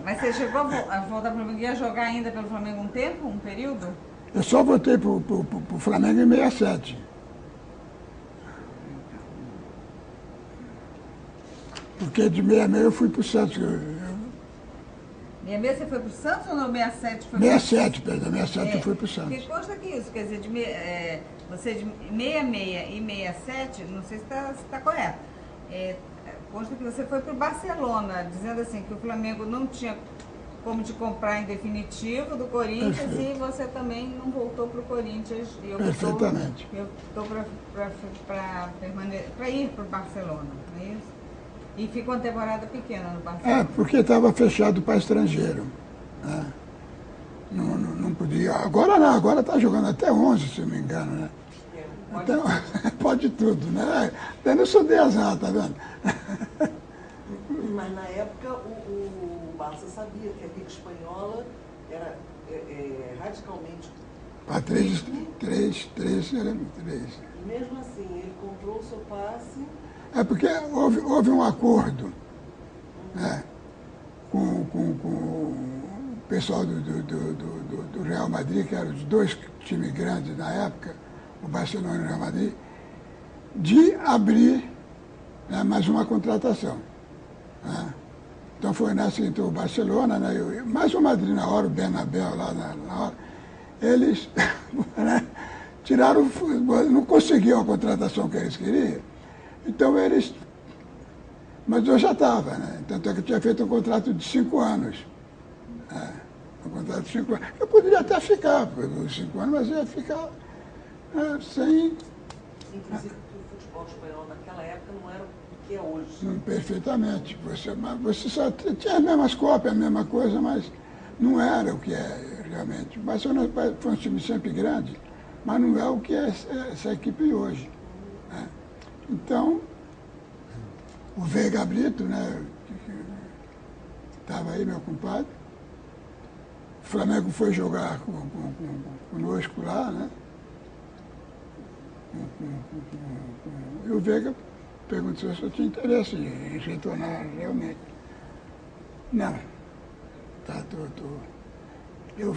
Mas você chegou a voltar para o Flamengo, ia jogar ainda pelo Flamengo um tempo, um período? Eu só voltei para o Flamengo em 67. Porque de 66 eu fui para o Santos. 66 você foi para o Santos ou no 67 foi 67, perdão, 67 eu fui para o Santos. Porque consta que isso, quer dizer, você de 66 e 67, não sei se está correto, consta que você foi para o Barcelona, dizendo assim que o Flamengo não tinha como te comprar em definitivo do Corinthians. Perfeito. E você também não voltou para o Corinthians. Perfeitamente. Eu estou para ir para o Barcelona, não é isso? E ficou uma temporada pequena no Barcelona. Porque estava fechado para estrangeiro. Né? Não podia. Agora não, agora está jogando até 11, se não me engano. Né? Então, pode tudo, né? Eu não sou de azar, tá vendo? Mas na época o Barça sabia que a Liga Espanhola era radicalmente... Para três. E mesmo assim, ele comprou o seu passe... É porque houve um acordo, né, com o pessoal do Real Madrid, que eram os dois times grandes na época, o Barcelona e o Real Madrid, de abrir, né, mais uma contratação. Né? Então foi nessa que entrou o Barcelona, né, mais o Madrid na hora, o Bernabéu lá na hora, eles né, tiraram, não conseguiam a contratação que eles queriam, então eles... Mas eu já estava, né? Tanto é que eu tinha feito um contrato de 5 anos. Um contrato de 5 anos. Eu poderia até ficar por 5 anos, mas ia ficar sem... Inclusive, o futebol espanhol naquela época não era o que é hoje. Perfeitamente. Você só tinha as mesmas cópias, a mesma coisa, mas não era o que é realmente. O Barcelona foi um time sempre grande, mas não é o que é essa equipe hoje. Né? Então, o Veiga Brito, né, estava aí, meu compadre, o Flamengo foi jogar conosco lá, né? E o Veiga perguntou se eu tinha interesse em retornar realmente. Não. Eu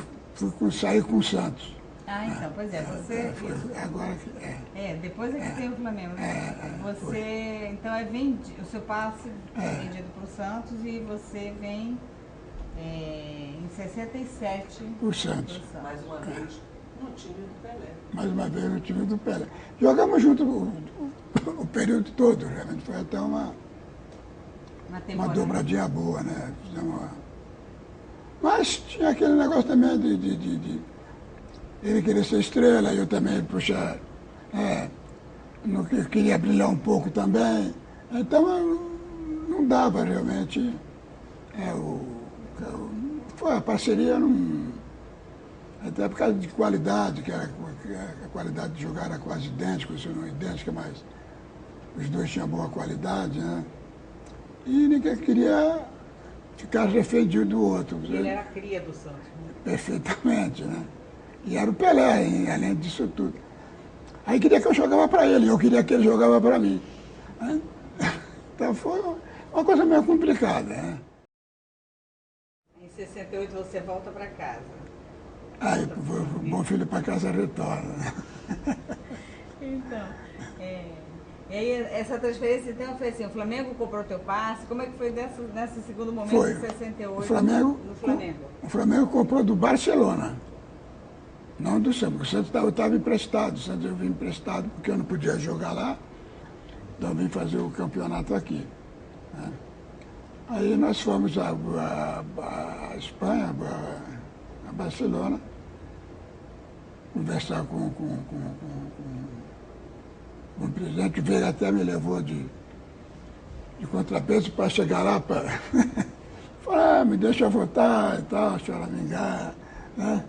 saí com o Santos. Ah, então, pois é, você... Agora depois é que tem o Flamengo. Você, então, o seu passe é vendido para o Santos e você vem em 67 por Santos. Mais uma vez no time do Pelé. Mais uma vez no time do Pelé. Jogamos junto o período todo, realmente. Foi até uma dobradinha boa, né? Mas tinha aquele negócio também de ele queria ser estrela, eu também, puxa, eu queria brilhar um pouco também. Então não dava realmente. A parceria não. Até por causa de qualidade, que a qualidade de jogar era quase idêntica, se não idêntica, mas os dois tinham boa qualidade, né? E ninguém queria ficar refém de um do outro. Ele era a cria do Santos. Né? Perfeitamente, né? E era o Pelé, hein, além disso tudo. Aí queria que eu jogava para ele, eu queria que ele jogava para mim. Né? Então foi uma coisa meio complicada. Né? Em 68 você volta para casa. Aí o bom filho para casa retorna. Então, e aí essa transferência então foi assim, o Flamengo comprou teu passe, como é que foi nesse segundo momento Foi. de 68 no Flamengo? O Flamengo comprou do Barcelona. Não do Santos, o Santos eu estava emprestado, o Santos eu vim emprestado porque eu não podia jogar lá, então eu vim fazer o campeonato aqui. Né? Aí nós fomos a Espanha, a Barcelona, conversar com o presidente, veio até me levou de contrapeso para chegar lá para falar, me deixa votar e tal, choramingar, né?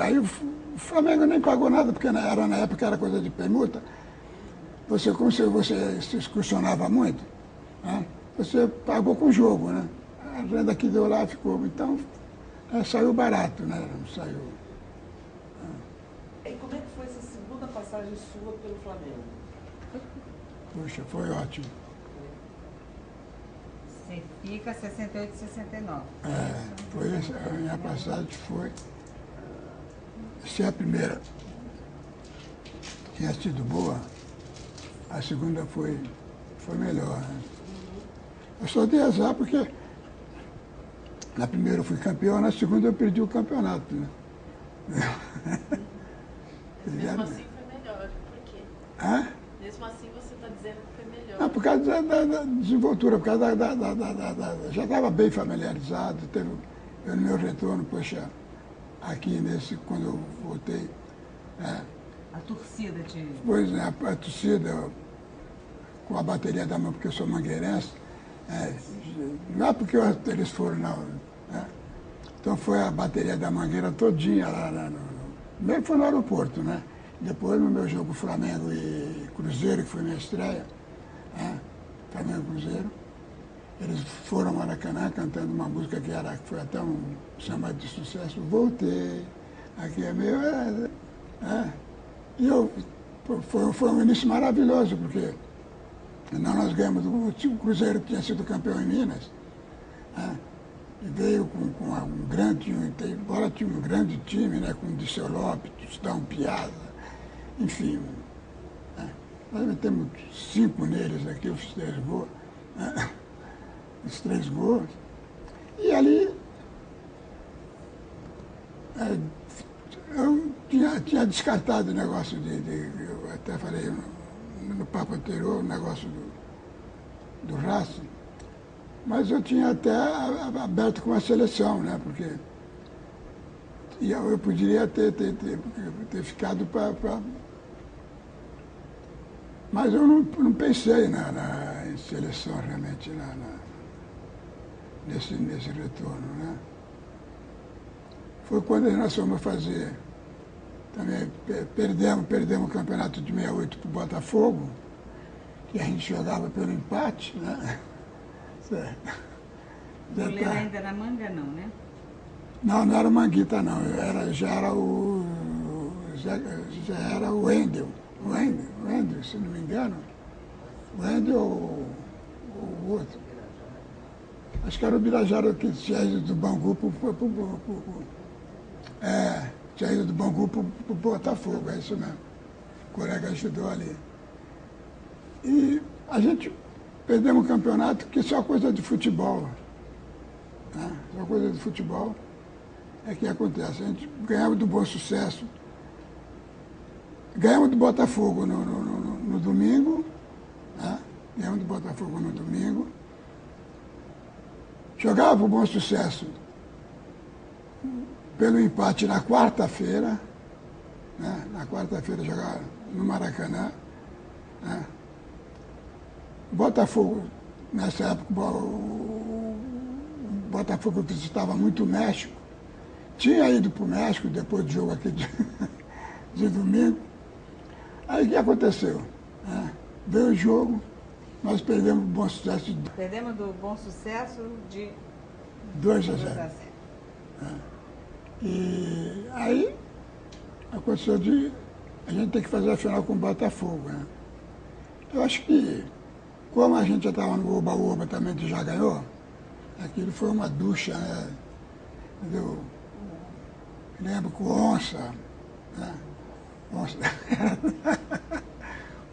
Aí o Flamengo nem pagou nada, porque na época era coisa de permuta. Como você se excursionava muito, né? Você pagou com o jogo, né? A renda que deu lá ficou. Então, saiu barato, né? Saiu. E como é que foi essa segunda passagem sua pelo Flamengo? Puxa, foi ótimo. Você fica 68 e 69. Foi essa, a minha passagem foi. Se a primeira tinha sido boa, a segunda foi melhor. Né? Eu só dei azar porque na primeira eu fui campeão, na segunda eu perdi o campeonato. Né? Mesmo assim foi melhor, por quê? Hã? Mesmo assim você está dizendo que foi melhor. Não, por causa da desenvoltura, por causa já estava bem familiarizado, eu no meu retorno, poxa, aqui quando eu voltei. A torcida te... Pois é, a torcida, com a bateria da mão, porque eu sou mangueirense, não é porque eles foram, não. Né? Então foi a bateria da Mangueira todinha lá Primeiro foi no aeroporto, né? Depois no meu jogo Flamengo e Cruzeiro, que foi minha estreia, né? Flamengo e Cruzeiro. Eles foram ao Maracanã cantando uma música que foi até um samba de sucesso. Voltei, aqui é meu. E foi um início maravilhoso, porque nós ganhamos, o Cruzeiro tinha sido campeão em Minas, né? E veio com um grande, embora tinha um grande time, né? Com o Disseu Lopes, Tostão, Piazza, enfim. Né? Nós temos 5 neles aqui, eu fiz 3 gols. Né? Os 3 gols. E ali eu tinha descartado o negócio eu até falei no papo anterior, o negócio do Racing, mas eu tinha até aberto com a seleção, né? Porque eu poderia ter ficado para. Mas eu não pensei em seleção realmente nesse retorno, né? Foi quando nós fomos fazer, também perdemos o campeonato de 68 para o Botafogo, que a gente jogava pelo empate, né? Certo. O goleiro ainda era Manga, não, né? Não era o Manguita, não. Já era o Wendel. O Wendel, se não me engano. O Wendel ou o outro. Acho que era o Birajara que tinha ido do Bangu tinha ido do Bangu para o Botafogo, é isso mesmo. O colega ajudou ali. E a gente perdemos o campeonato, que só coisa de futebol. Né? Só coisa de futebol é que acontece. A gente ganhava do Bom Sucesso. Ganhamos do Botafogo no domingo. Né? Ganhamos do Botafogo no domingo. Jogava o Bom Sucesso pelo empate na quarta-feira. Né? Na quarta-feira jogava no Maracanã. Né? O Botafogo, nessa época, o Botafogo visitava muito o México. Tinha ido para o México depois do jogo aqui de domingo. Aí o que aconteceu? Veio o jogo, nós perdemos o Bom Sucesso. Perdemos do Bom Sucesso de 2-0. E aí aconteceu a gente ter que fazer a final com o Botafogo. Né? Eu acho que, como a gente já estava no Oba-Oba também, que já ganhou, aquilo foi uma ducha, né? Entendeu? Lembro que o Onça, né?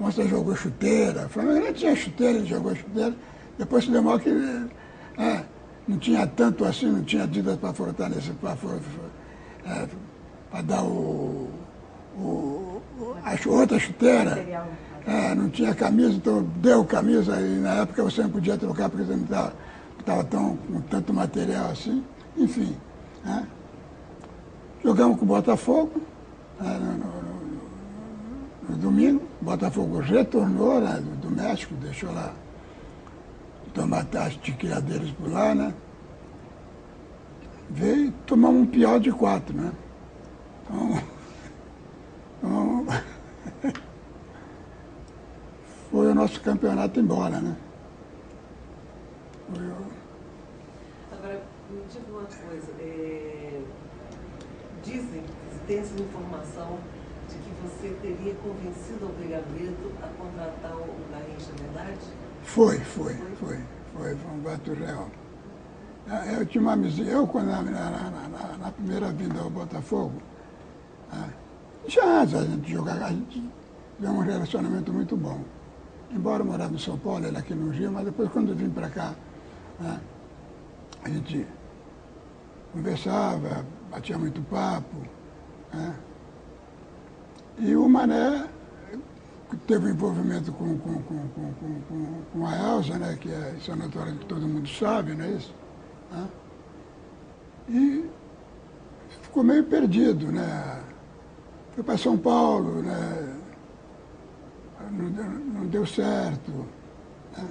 Onça jogou chuteira. O Flamengo nem tinha chuteira, ele jogou chuteira. Depois se demorou que não tinha tanto assim, não tinha Adidas para fortalecer, para dar a outra chuteira. Não tinha camisa, então deu camisa e na época você não podia trocar porque você não estava com tanto material assim. Enfim. Né? Jogamos com o Botafogo no domingo. O Botafogo retornou, né, do México, deixou lá tomar as tiquiradeiras por lá, né? Veio e tomamos um pior de 4, né? Então foi o nosso campeonato embora, né? Agora, me diga uma coisa. Dizem, tem essa informação de que você teria convencido o Brigaleto a contratar o Garrincha, é verdade? Foi um fato real. Eu tinha uma amizade, quando na primeira vinda ao Botafogo, já antes a gente jogava, a gente tinha um relacionamento muito bom. Embora eu morava em São Paulo, ele aqui no Rio, mas depois quando eu vim para cá, a gente conversava, batia muito papo. Né? E o Mané teve envolvimento com a Elza, né, que isso é notório que todo mundo sabe, não é isso? Né? E ficou meio perdido, né? Foi para São Paulo, né? Não deu certo. Né?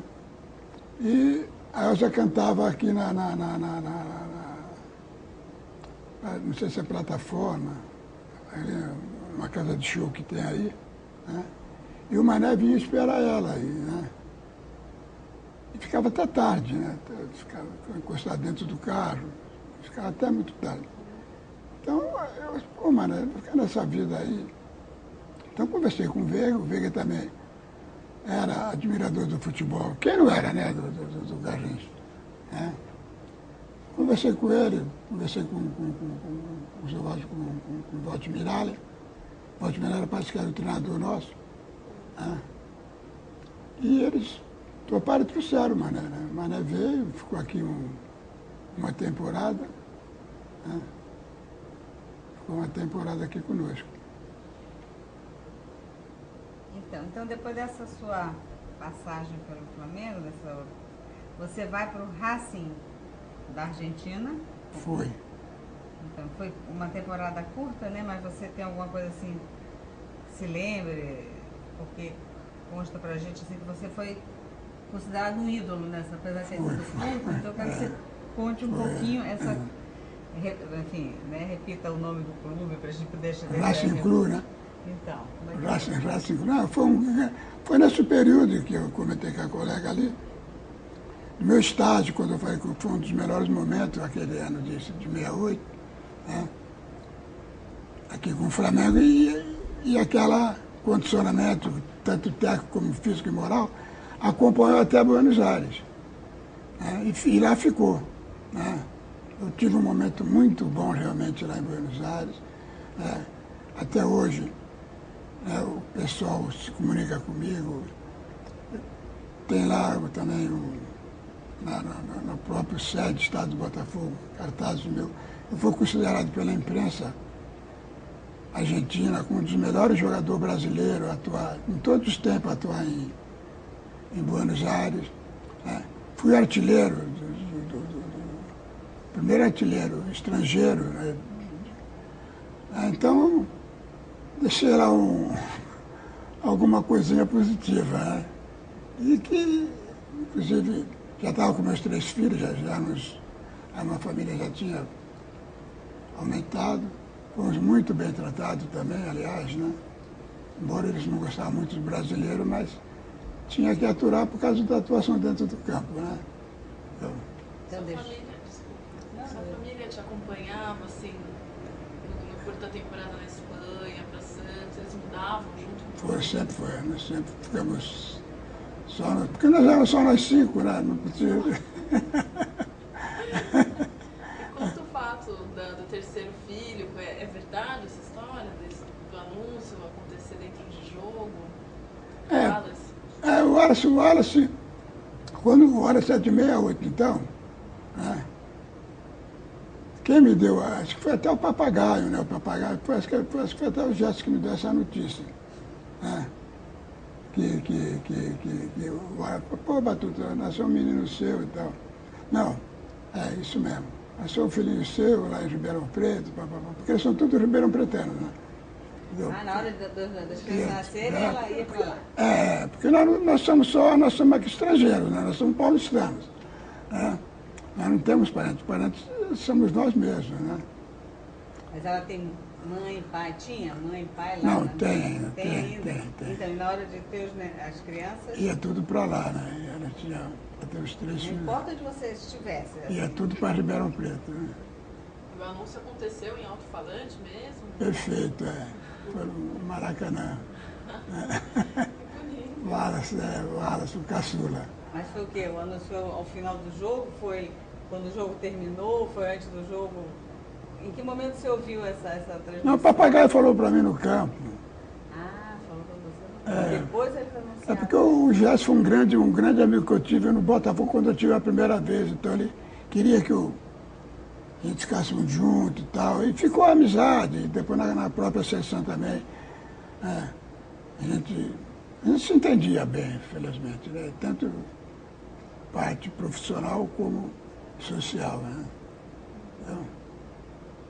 E a Elza cantava aqui não sei se é plataforma, ali, uma casa de show que tem aí, né? E o Mané vinha esperar ela aí, né? E ficava até tarde, né? Ficava encostado dentro do carro, ficava até muito tarde. Então, pô, Mané, vou ficar nessa vida aí. Então, conversei com o Veiga também era admirador do futebol. Quem não era, né, do Garrincha, né? Conversei com ele, conversei com o Walter Miralha. O Walter Miralha parece que era o treinador nosso. Né? E eles toparam e trouxeram o Mané, né? O Mané veio, ficou aqui uma temporada. Né? Ficou uma temporada aqui conosco. Então, depois dessa sua passagem pelo Flamengo, você vai para o Racing da Argentina? Foi. Então, foi uma temporada curta, né? Mas você tem alguma coisa assim que se lembre? Porque consta pra gente assim, que você foi considerado um ídolo nessa, apesar de ser muito curto, então eu quero que você conte um pouquinho essa... Enfim, né? Repita o nome do clube para a gente poder... Racing Clube, né? Então, Racing, não, foi nesse período que eu comentei com a colega ali, no meu estágio, quando eu falei que foi um dos melhores momentos, aquele ano de 68, né? Aqui com o Flamengo, e aquele condicionamento, tanto técnico como físico e moral, acompanhou até Buenos Aires. Né? E lá ficou. Né? Eu tive um momento muito bom realmente lá em Buenos Aires. Né? Até hoje, o pessoal se comunica comigo. Tem lá também, no próprio sede do Estado do Botafogo, cartazes meu. Eu fui considerado pela imprensa argentina como um dos melhores jogadores brasileiros a atuar, em todos os tempos, a atuar em Buenos Aires. Fui artilheiro, primeiro artilheiro estrangeiro. Né? Então, deixei lá alguma coisinha positiva. Né? E que, inclusive, já estava com meus 3 filhos, a minha família já tinha aumentado. Fomos muito bem tratados também, aliás, né? Embora eles não gostavam muito dos brasileiros, mas tinha que aturar por causa da atuação dentro do campo. Né? Sua família te acompanhava, assim, no curta temporada na Espanha, para Santos, eles mudavam junto? Sempre foi. Nós sempre ficamos porque nós éramos só nós 5, né? Não podia... Quanto o fato do terceiro filho, é verdade essa história do anúncio acontecer dentro de jogo? O Wallace, quando o Wallace é de 68, então, né? Quem me deu, acho que foi até o Papagaio, né? O Papagaio, acho que foi até o Gerson que me deu essa notícia. Né? Pô, Batuta, nasceu um menino seu e tal. Não, é isso mesmo. Nasceu um filhinho seu lá em Ribeirão Preto, porque eles são todos Ribeirão Pretenos, né? Na hora das crianças nascerem, ela ia para lá? Porque nós somos aqui estrangeiros, né? Nós somos paulistanos. Né? Nós não temos parentes somos nós mesmos, né? Mas ela tem mãe e pai? Tinha mãe e pai lá? Não, tem ainda? Tem. Então, na hora de ter as crianças... Ia tudo para lá, né? Ela tinha até os 3 filhos. Não importa onde você estivesse. Ia tudo para Ribeirão Preto, né? O anúncio aconteceu em alto-falante mesmo? Perfeito, Foi no Maracanã. Wallace, o caçula. Mas foi o quê? O anúncio ao final do jogo? Foi quando o jogo terminou? Foi antes do jogo? Em que momento você ouviu essa transmissão? Não, o Papagaio falou para mim no campo. Falou para você. Depois ele foi anunciado. É porque o Gerson foi um grande amigo que eu tive no Botafogo quando eu tive a primeira vez. Então ele queria que a gente ficássemos juntos e tal. E ficou a amizade. E depois na própria seleção também. A gente se entendia bem, felizmente. Né? Tanto parte profissional como social. Né? Então,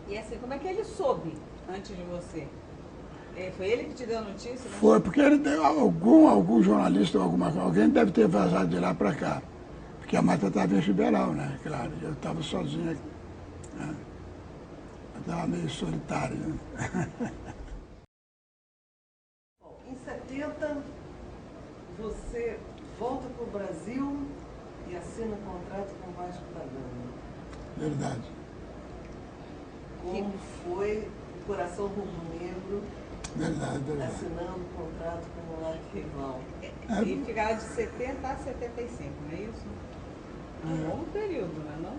e assim, como é que ele soube antes de você? Foi ele que te deu a notícia? Né? Foi, porque ele deu algum jornalista ou alguém deve ter vazado de lá para cá. Porque a Mata estava em Ribeirão, né? Claro, eu estava sozinho aqui. Né? Eu estava meio solitário. Né? você volta para o Brasil e assina um contrato com o Vasco da Gama. Verdade. Como foi o coração rubro-negro Verdade. assinando um contrato com o arquirrival? E ficava de 70 a 75, não é isso? Um longo período, não é não?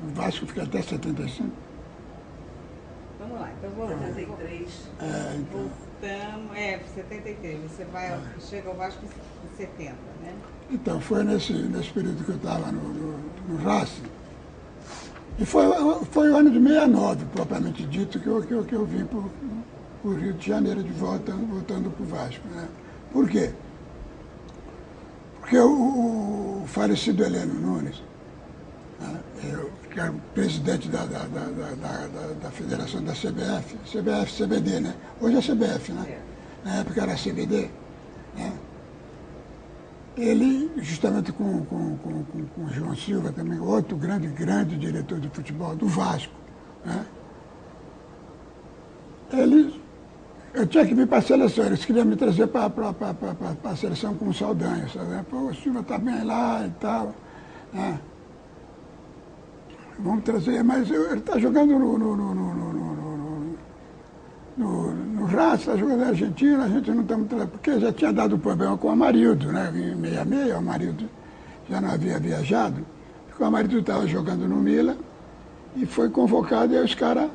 O Vasco fica até 75. Vamos lá, então vamos 73. Então, voltamos, 73, você vai, chega ao Vasco em 70, né? então foi nesse período que eu estava no Racing. E foi o ano de 69, propriamente dito, que eu vim para o Rio de Janeiro de volta, voltando para o Vasco. Né? Por quê? Porque o falecido Heleno Nunes, né, que era o presidente da federação da CBF, CBD, né? Hoje é CBF, né? Na época era CBD, né? Ele, justamente com o João Silva também, outro grande diretor de futebol do Vasco, né? Eu tinha que vir para a seleção, eles queriam me trazer para a seleção com o Saldanha. Pô, o Silva está bem lá e tal, né? Vamos trazer, mas ele está jogando no Racing, está jogando na Argentina, a gente não está muito... Porque já tinha dado problema com o Amarildo, né? Em 66, o Amarildo já não havia viajado. O Amarildo estava jogando no Milan e foi convocado e aí os caras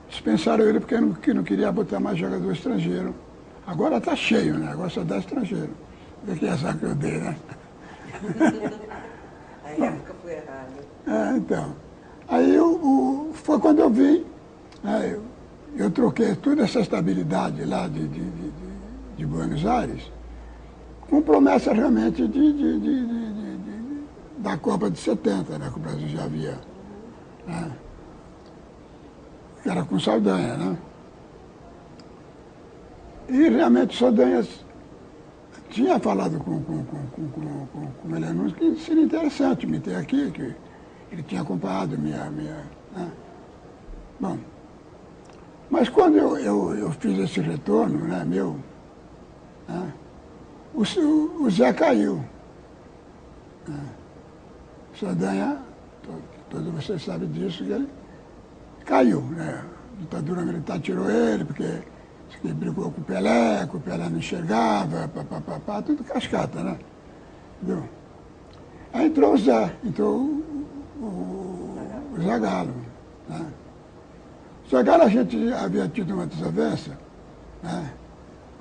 dispensaram ele porque não queria botar mais jogador estrangeiro. Agora está cheio, né? Agora só dá estrangeiro. Vê que azar que eu dei, né? A época foi errada. Então. Aí foi quando eu vim, né, eu troquei toda essa estabilidade lá de Buenos Aires com promessa realmente da Copa de 70, né, que o Brasil já havia, né, que era com Saldanha, né? E realmente Saldanha tinha falado com o Heleno Nunes que seria interessante me ter aqui, que ele tinha acompanhado minha né? Bom, mas quando eu fiz esse retorno, né, meu, né, o Zé caiu. Né? O Saldanha, todos vocês sabem disso, que ele caiu. Né? A ditadura militar tirou ele, porque ele brigou com o Pelé não enxergava, tudo cascata, né? Entendeu? Aí entrou o Zé, entrou o Zagallo. Né? O Zagallo a gente havia tido uma desavença, né?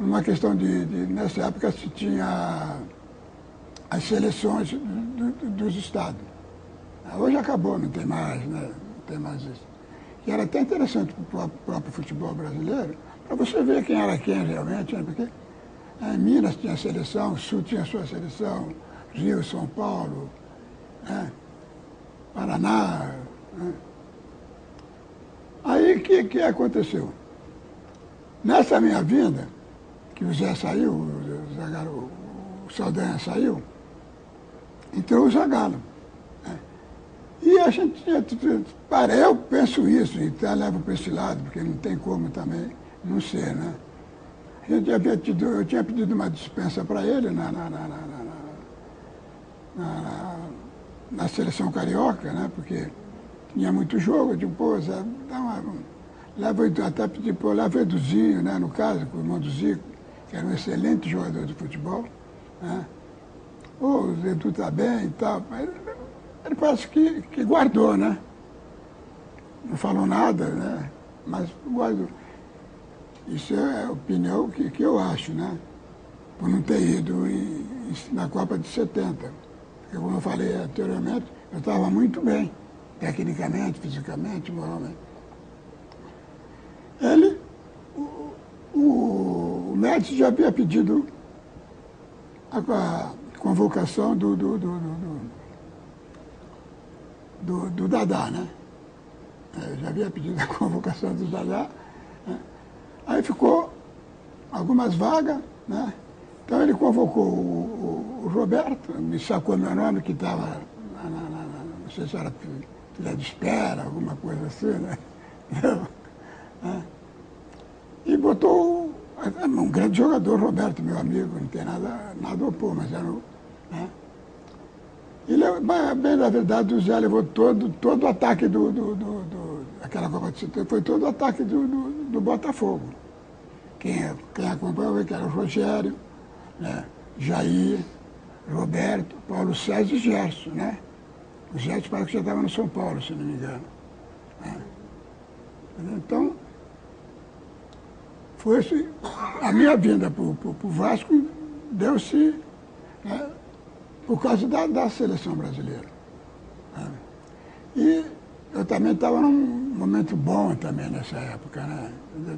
Uma questão nessa época se tinha as seleções dos estados. Hoje acabou, não tem mais, né? Não tem mais isso. E era até interessante para o próprio futebol brasileiro, para você ver quem era quem realmente, né? Porque Minas tinha seleção, Sul tinha sua seleção, Rio, São Paulo, né? Paraná. Né? Aí o que aconteceu? Nessa minha vinda, que o Zé saiu, o Saldanha saiu, entrou o Zagallo. Né? E a gente, eu penso isso, e até levo para esse lado, porque não tem como também não ser, né? Eu tinha pedido uma dispensa para ele na seleção carioca, né? Porque tinha muito jogo, eu digo, pô, Zé, até pedi, pô, leva o Eduzinho, né? No caso, o irmão do Zico, que era um excelente jogador de futebol, né? Pô, o Edu está bem e tal. Ele parece que guardou, né? Não falou nada, né? Mas guardou. Isso é a opinião que eu acho, né? Por não ter ido na Copa de 70. Porque, como eu falei anteriormente, eu estava muito bem, tecnicamente, fisicamente, moralmente. O Médici já havia pedido a convocação do Dadá, né? Eu já havia pedido a convocação do Dadá. Né? Aí ficou algumas vagas, né? Então ele convocou o Roberto, me sacou meu nome, que estava, não sei se era filha de espera, alguma coisa assim, né? E botou Um grande jogador, Roberto, meu amigo, não tem nada a opor, mas era né? Bem, na verdade, o Zé levou todo o ataque aquela Copa de 70, foi todo o ataque do Botafogo. Quem acompanhou que era o Rogério, né? Jair, Roberto, Paulo César e Gerson, né? O Gerson parece que já estava no São Paulo, se não me engano. Né? Então, foi assim, a minha vinda para o Vasco deu-se, né, por causa da seleção brasileira. Né? E eu também estava num momento bom também nessa época, né?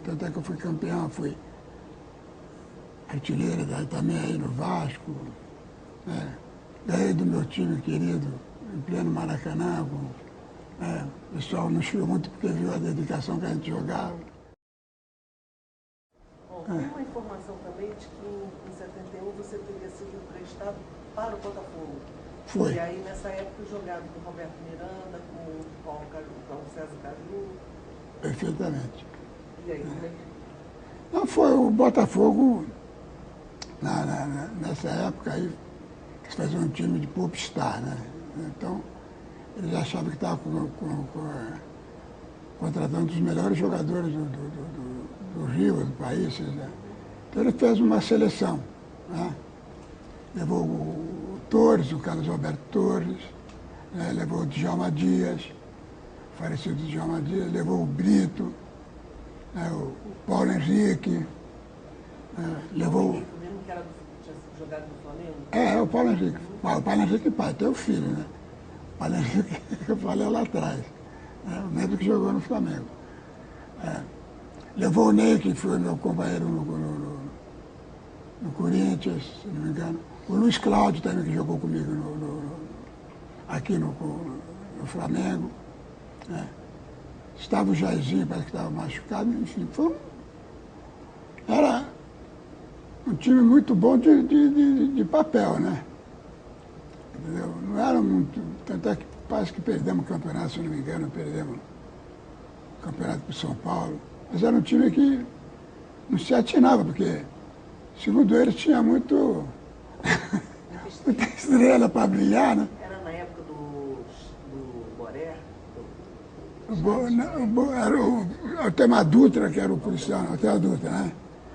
Tanto é que eu fui campeão, fui artilheiro daí também aí no Vasco, né? Ganhei do meu time querido, em pleno Maracanã, o pessoal não chiou muito porque viu a dedicação que a gente jogava. Tem uma informação também de que em 71 você teria sido emprestado para o Botafogo. Foi. E aí, nessa época, jogado com o Roberto Miranda, com o Paulo César Caju. Perfeitamente. E aí, como é que... Não, foi o Botafogo, nessa época aí, que fazia um time de popstar, né? Então, eles achavam que estava contratando os melhores jogadores do Rio, do país. Né? Então ele fez uma seleção. Né? Levou o Torres, o Carlos Alberto Torres, né? Levou o Djalma Dias, falecido Djalma Dias, levou o Brito, né? O Paulo Henrique, levou... O mesmo que tinha jogado no Flamengo? O Paulo Henrique. O Paulo Henrique, pai, tem o filho, né? O Paulo Henrique, que eu falei lá atrás, né? O mesmo que jogou no Flamengo. Levou o Ney, que foi meu companheiro no Corinthians, se não me engano. O Luiz Cláudio também, que jogou comigo aqui no Flamengo. Né? Estava o Jairzinho, parece que estava machucado, enfim. Era um time muito bom de papel, né? Entendeu? Não era muito... Tanto é que parece que perdemos o campeonato, se não me engano, perdemos o campeonato para o São Paulo. Mas era um time que não se atinava, porque, segundo eles, tinha muita estrela para brilhar, né? Era na época do Boré? Era o Altemar Dutra, que era o policial, Altemar Dutra, né?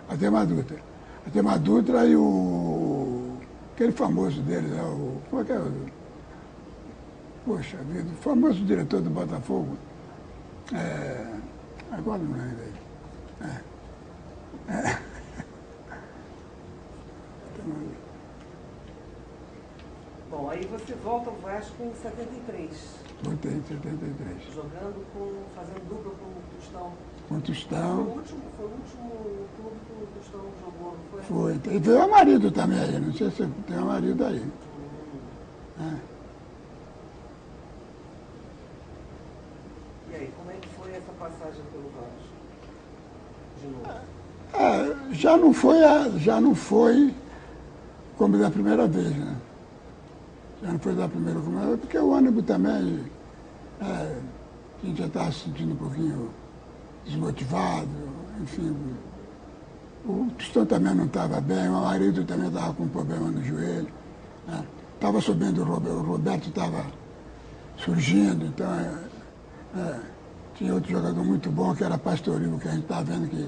Altemar Dutra e aquele famoso deles, como é que é? Poxa vida, o famoso diretor do Botafogo. Agora não lembro dele. Bom, aí você volta ao Vasco em 73. Voltei em 73. Fazendo dupla com o Tostão. Com o Tostão. Foi o último clube que o Tostão jogou, não foi? Foi. E veio o marido também aí, não sei se tem o marido aí. E aí, como é que foi essa passagem pelo Vasco? De novo? Já não foi como da primeira vez, né? Já não foi da primeira vez, porque o ônibus também, a gente já estava se sentindo um pouquinho desmotivado, enfim. O Tostão também não estava bem, o marido também estava com um problema no joelho. Estava subindo o Roberto estava surgindo, então tinha outro jogador muito bom, que era Pastoril, que a gente estava vendo que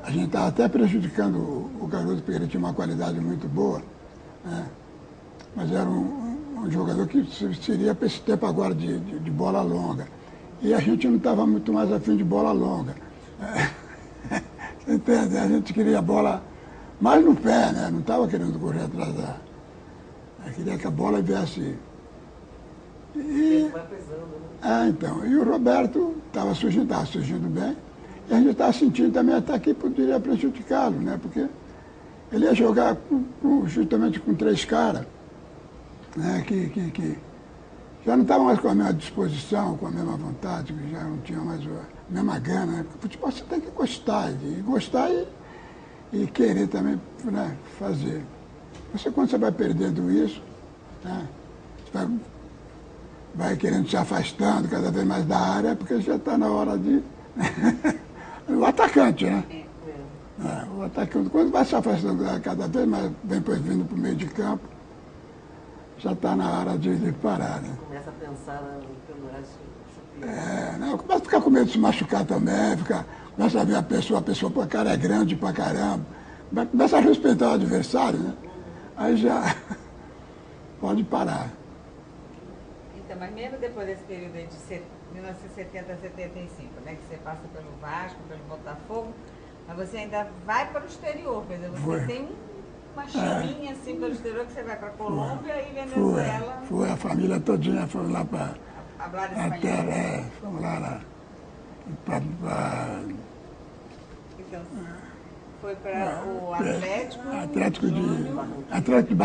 a gente estava até prejudicando o garoto, porque ele tinha uma qualidade muito boa, né? Mas era um jogador que seria para esse tempo agora de bola longa. E a gente não estava muito mais afim de bola longa. Você entende? A gente queria bola mais no pé, né? Não estava querendo correr atrás da... Eu queria que a bola viesse... Vai pesando, né? Então. E o Roberto estava surgindo bem. E a gente estava sentindo também até que poderia prejudicá-lo, né? Porque ele ia jogar justamente com 3 caras, né? Que já não estavam mais com a mesma disposição, com a mesma vontade, que já não tinham mais a mesma gana, né? Porque o futebol você tem que gostar e querer também, né, fazer. Quando você vai perdendo isso, né, você vai querendo se afastando cada vez mais da área, porque já está na hora de... O atacante, né? O atacante, quando vai se afastando cada vez mais, depois vindo para o meio de campo, já está na hora de parar, né? Começa a pensar no pendurar chuteiro. Não, começa a ficar com medo de se machucar também, começa a ver a pessoa, pô, o cara é grande pra caramba, começa a respeitar o adversário, né? Aí já pode parar. Então, mas mesmo depois desse período aí de 1970 a 75, né, que você passa pelo Vasco, pelo Botafogo, mas você ainda vai para o exterior, quer dizer, você tem uma chaminha assim pelo exterior, que você vai para Colômbia e Venezuela. Foi, a família todinha foi lá para a terra, fomos lá Então, foi para o Atlético. Atlético de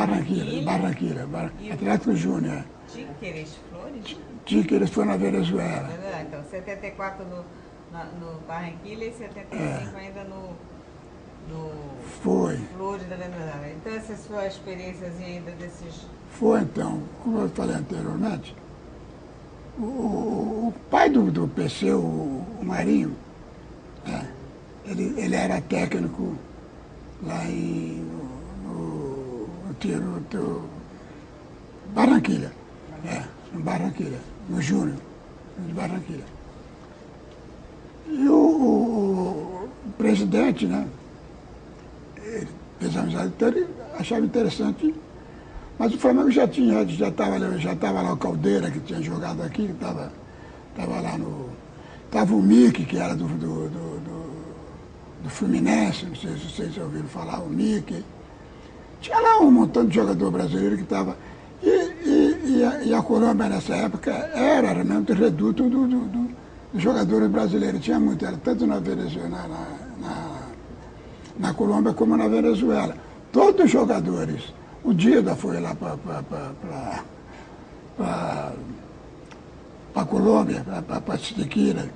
Barranquilla, Atlético Júnior. Tíqueres Flores? Tíqueres foi na Venezuela. Então, 74 no Barranquilla e 75 ainda no Flores da Venezuela. Então, essa sua experiência ainda desses... Foi, então, como eu falei anteriormente, o pai do PC, o Marinho, ele era técnico lá no Barranquilla, no Barranquilla, no Júnior, de Barranquilla. E o presidente, né, ele fez amizade, então ele achava interessante, mas o Flamengo já estava lá o Caldeira, que tinha jogado aqui, estava lá no... Estava o Mickey, que era do Fluminense, não sei se vocês ouviram falar, o Mickey. Tinha lá um montão de jogador brasileiro que estava... E a Colômbia, nessa época, era realmente o reduto dos jogadores brasileiros. Tinha muito, era tanto na Venezuela, na Colômbia como na Venezuela. Todos os jogadores. O Dida foi lá para a Colômbia, para Chiquira,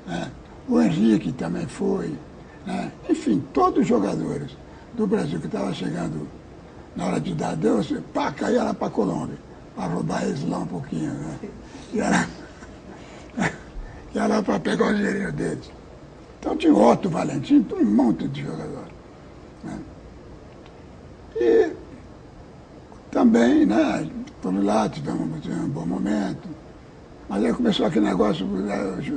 né? O Henrique também foi, né? Enfim, todos os jogadores do Brasil que estavam chegando na hora de dar Deus, caía lá para a Colômbia, para rodar eles lá um pouquinho, né? E era lá para pegar o dinheirinho deles. Então tinha o Otto Valentim, um monte de jogador, né? E também, né, fomos lá, tivemos um bom momento. Mas aí começou aquele negócio,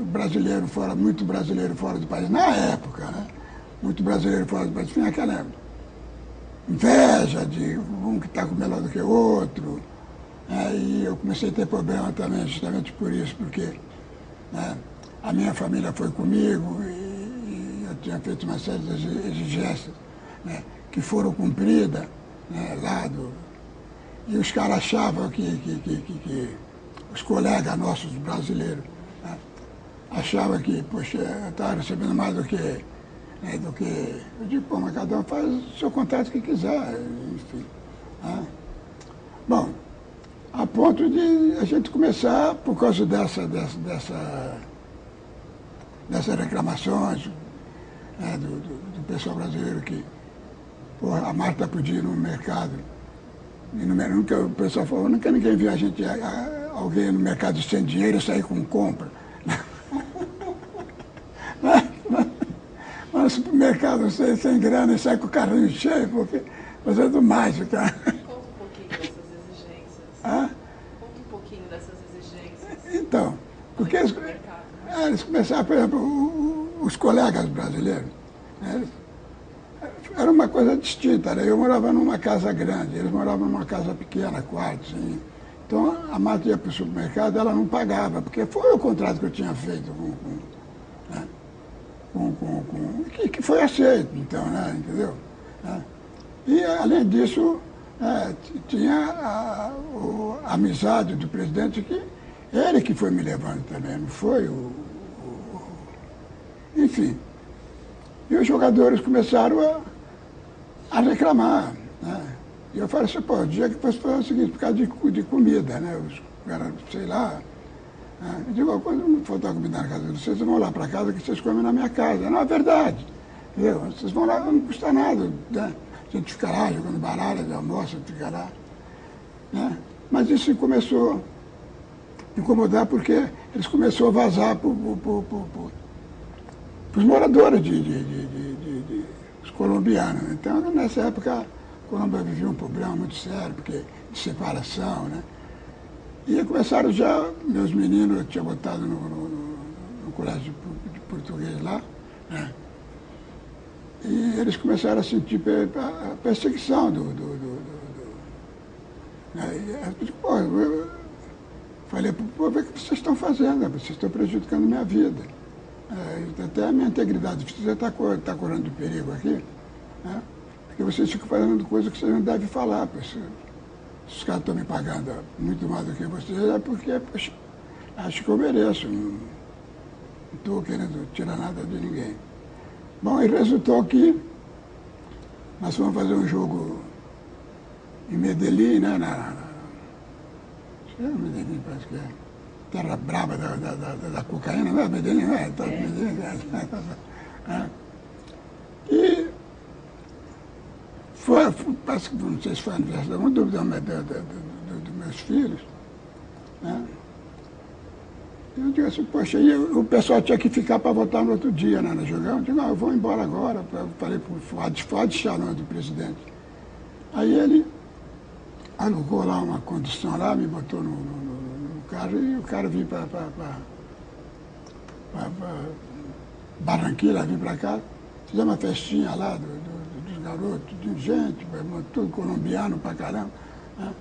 brasileiro fora, muito brasileiro fora do país, na época, né? Muito brasileiro fora do país. Tinha aquela inveja de um que está com melhor do que o outro. E eu comecei a ter problema também, justamente por isso, porque, né, a minha família foi comigo e eu tinha feito uma série de exigências, né, que foram cumpridas, né, lá e os caras achavam que os colegas nossos brasileiros, né, achavam que, poxa, eu estava recebendo mais do que... Eu digo, pô, mas cada um faz o seu contrato que quiser, enfim. Né? Bom, a ponto de a gente começar, por causa dessas reclamações, né, do pessoal brasileiro que, porra, a Marta podia ir no mercado. E nunca o pessoal falou, nunca ninguém viu alguém no mercado sem dinheiro e sair com compra. Mas no supermercado sem grana e sai com o carrinho cheio, porque fazendo mágica. Conta um pouquinho dessas exigências. Conta um pouquinho dessas exigências. Então, porque eles começaram, por exemplo, os colegas brasileiros, né, era uma coisa distinta, né? Eu morava numa casa grande, eles moravam numa casa pequena, quartos. Assim. Então, a Marta ia para o supermercado, ela não pagava, porque foi o contrato que eu tinha feito que foi aceito, então, né? Entendeu? E, além disso, tinha a amizade do presidente, que ele que foi me levando também, não foi Enfim. E os jogadores começaram a reclamar, né? E eu falei assim, pô, o dia que fosse fazer o seguinte, por causa de comida, né? Os caras, sei lá. Eu digo, quando não faltar comida na casa de vocês vão lá para casa que vocês comem na minha casa. Não, é verdade. Entendeu? Vocês vão lá, não custa nada, né? A gente fica lá jogando baralho, almoça, fica lá. Né? Mas isso começou a incomodar porque eles começaram a vazar para os moradores, os colombianos. Então, nessa época, a Colômbia vivia um problema muito sério, porque de separação, né? E começaram já, meus meninos, eu tinha botado no colégio de português lá, né? E eles começaram a sentir a perseguição né? E, pô, eu falei, pô, o que vocês estão fazendo? Vocês estão prejudicando a minha vida. Até a minha integridade física está correndo de perigo aqui, né? Porque vocês ficam fazendo coisas que vocês não devem falar. Se os caras estão me pagando muito mais do que vocês, é porque poxa, acho que eu mereço. Não estou querendo tirar nada de ninguém. Bom, e resultou que nós fomos fazer um jogo em Medellín, né? Medellín, parece que é terra brava da cocaína, não é? Medellín, não é? Medellín, E parece que não sei se foi aniversário, uma dúvida dos meus filhos, né? Eu digo assim, poxa, e o pessoal tinha que ficar para votar no outro dia, né, no jogão. Eu digo, não, eu vou embora agora. Eu falei para o Fuad Charon, do presidente. Aí ele alugou lá uma condição lá, me botou no carro e o cara vinha para Barranquilla, vim para cá. Fizemos uma festinha lá dos garotos, de gente, tudo colombiano pra caramba, né?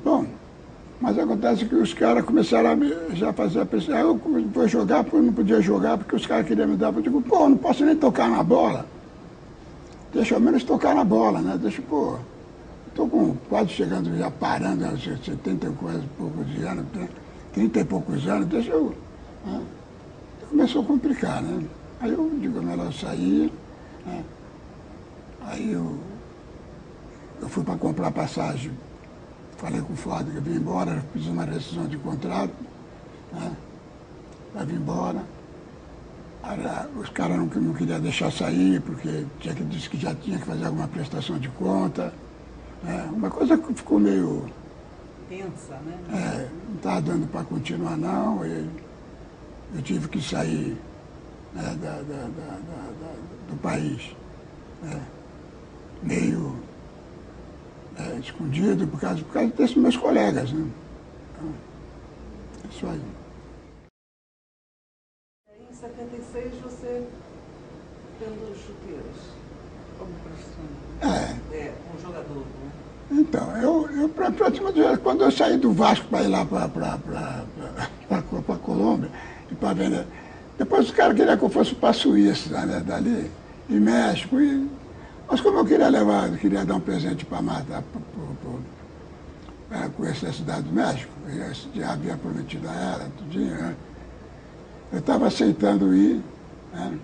Bom, mas acontece que os caras começaram a já fazer a pressão. Eu vou jogar, porque eu não podia jogar, porque os caras queriam me dar. Eu digo, pô, não posso nem tocar na bola. Deixa ao menos tocar na bola, né? Deixa, pô, estou quase chegando, já parando, 70 e poucos de anos, 30 e poucos anos, deixa eu. Né? Começou a complicar, né? Aí eu digo, melhor sair, né? Aí eu fui para comprar passagem. Falei com o Fábio que eu vim embora, fiz uma rescisão de contrato, né? Para vir embora. Os caras não queriam deixar sair, porque disse que já tinha que fazer alguma prestação de conta. Né? Uma coisa que ficou meio tensa, né? Não estava dando para continuar, não. Eu tive que sair, né, do país, né? Meio escondido por causa desses meus colegas, né? Então, é isso aí. Em 76 você vendeu chuteiras Como profissional. como jogador, né? Então, eu praticamente, quando eu saí do Vasco para ir lá para a Colômbia, e para vender, depois os caras queriam que eu fosse para a Suíça, né, dali, e México, mas como eu queria dar um presente para Marta, para conhecer a cidade do México, eu já havia prometido a ela, tudinho, né? Eu estava aceitando ir, né?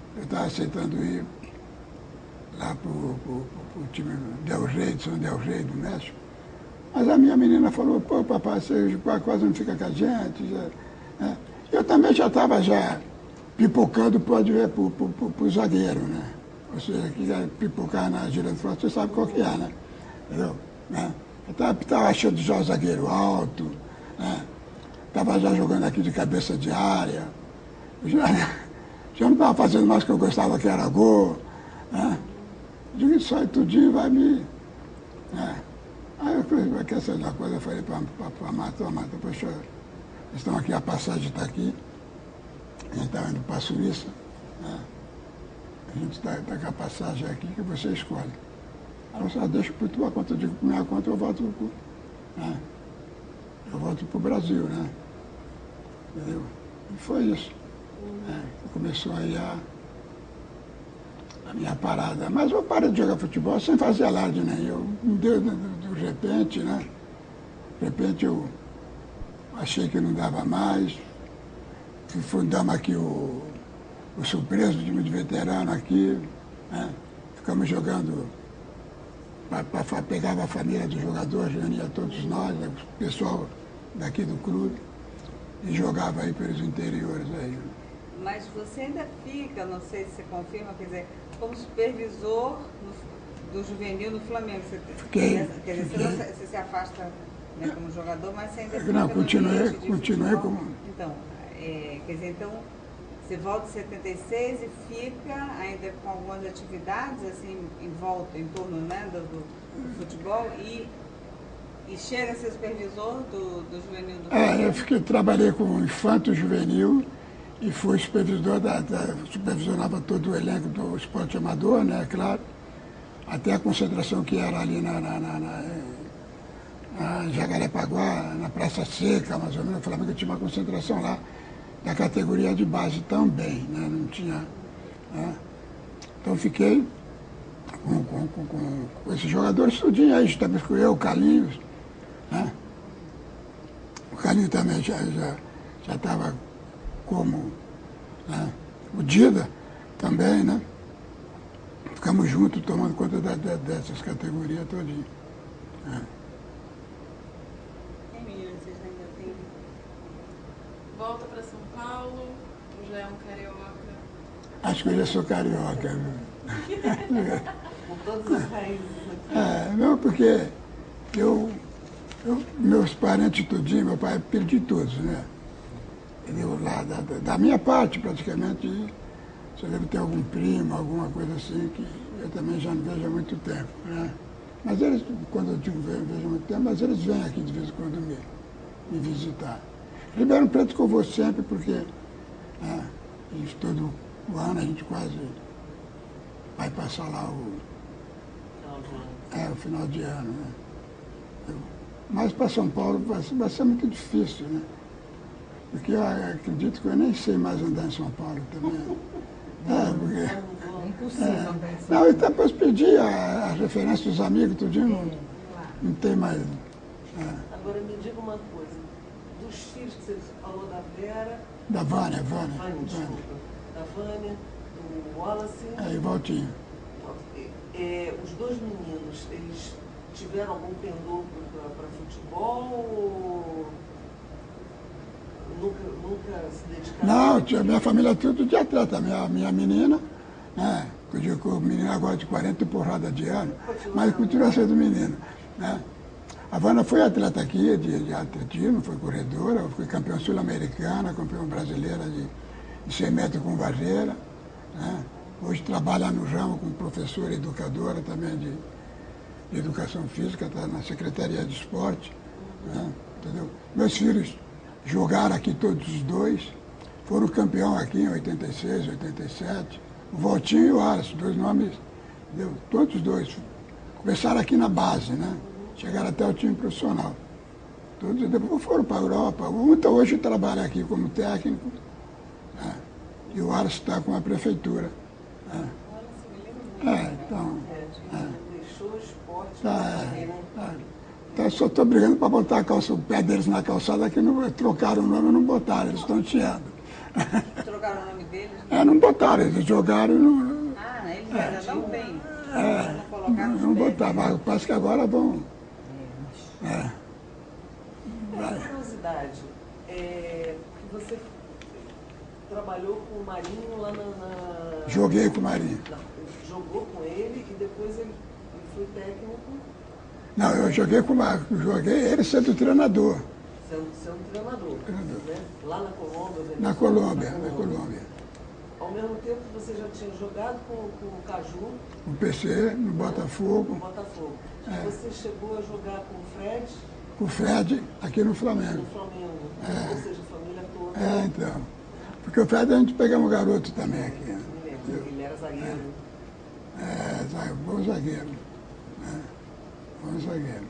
Lá para o time Del Rey, de São Del Rey, do México. Mas a minha menina falou, pô, papai, você quase não fica com a gente. Né? Eu também já estava pipocando, pode ver, para o zagueiro, né? Ou seja, quiser pipocar na gira do Flamengo, você sabe qual que é, né? Entendeu? Né? Eu estava achando já o zagueiro alto, né? Estava já jogando aqui de cabeça de área. Já não estava fazendo mais o que eu gostava, que era gol. Né? Digo, isso aí tudinho vai me... Né? Aí eu falei, quer saber uma coisa? Eu falei para a Marta, poxa, estão aqui, a passagem está aqui. A gente está indo para a Suíça. Né? A gente está com a passagem aqui que você escolhe. Ela falou, deixa por tua conta. Eu digo, por minha conta eu volto para o Brasil, né? Entendeu? E foi isso. Começou aí a minha parada. Mas eu parei de jogar futebol sem fazer alarde nenhum. De repente, né? De repente eu achei que não dava mais. Fundamos aqui o Surpreso, o time de veterano aqui, né? Ficamos jogando, pegava a família dos jogadores, reunia todos nós, né? O pessoal daqui do clube, e jogava aí pelos interiores aí. Mas você ainda fica, não sei se você confirma, quer dizer, como supervisor do juvenil no Flamengo. Quer dizer, você se afasta, né, como jogador, mas você ainda fica continuei como... Então, quer dizer, então, Você volta em 76 e fica ainda com algumas atividades assim em volta, em torno, né, do futebol e chega a ser supervisor do juvenil do futebol? Eu trabalhei com o infanto juvenil e fui supervisor supervisionava todo o elenco do esporte amador, né, claro, até a concentração que era ali na Jacarepaguá, na Praça Seca, mais ou menos. O Flamengo tinha uma concentração lá da categoria de base também, né? Não tinha. Né? Então fiquei com esses jogadores tudinho aí, também com eu, o Carlinhos. Né? O Carlinhos também já estava como, né? O Dida também, né? Ficamos juntos tomando conta dessas categorias todinhas. Né? Volta para São Paulo, ou já é um carioca? Acho que eu já sou carioca. Com todas as raízes aqui. Não, porque meus parentes tudinho, meu pai perdi todos, né? Lá, da minha parte, praticamente, você deve ter algum primo, alguma coisa assim, que eu também já não vejo há muito tempo, né? Mas eles, quando eu digo vejo há muito tempo, mas eles vêm aqui de vez em quando me visitar. Ribeirão Preto que eu vou sempre, porque todo o ano a gente quase vai passar lá o final de ano. Né? Mas para São Paulo vai ser muito difícil, né? Porque eu acredito que eu nem sei mais andar em São Paulo também. É impossível andar em São Paulo. Não, e depois pedi a referência dos amigos, tudinho, não tem mais. Agora me diga uma coisa. Dos filhos que você falou da Vera... Da Vânia. Desculpa. Da Vânia, do Wallace... E Valtinho. Os dois meninos, eles tiveram algum pendor para futebol ou nunca se dedicaram? Não, minha família é tudo de atleta. Minha menina, né? Eu digo que o menino agora de 40 porrada de ano, mas continua sendo menino. Né? A Vânia foi atleta aqui de atletismo, foi corredora, foi campeã sul-americana, campeã brasileira de 100 metros com barreira. Né? Hoje trabalha no ramo como professora e educadora também de educação física, está na Secretaria de Esporte. Né? Entendeu? Meus filhos jogaram aqui todos os dois, foram campeão aqui em 86, 87. O Valtinho e o Wallace, dois nomes, entendeu? Todos os dois. Começaram aqui na base, né? Chegaram até o time profissional. Todos depois foram para a Europa. Um até hoje trabalha aqui como técnico. Né? E o Wallace está com a prefeitura. Né? Então. Deixou o esporte. Então, só estou brigando para botar o pé deles na calçada, que não trocaram o nome e não botaram, eles estão chiando. Trocaram o nome deles? Não botaram, eles jogaram e não. Eles ainda não vêm. Não botaram, parece que agora vão. Curiosidade, você trabalhou com o Marinho lá na... Joguei com o Marinho. Jogou com ele e depois ele foi técnico? Não, eu joguei com o Marco, ele sendo treinador. Sendo treinador. Né? Lá na Colômbia? Na Colômbia. Ao mesmo tempo você já tinha jogado com o Caju? O PC, no Botafogo. No Botafogo. Você chegou a jogar com o Fred? Com o Fred, aqui no Flamengo. No Flamengo. Ou seja, a família toda. Então. Porque o Fred a gente pegamos um garoto também aqui. Né? Me lembro, ele era zagueiro. Bom zagueiro. Bom zagueiro.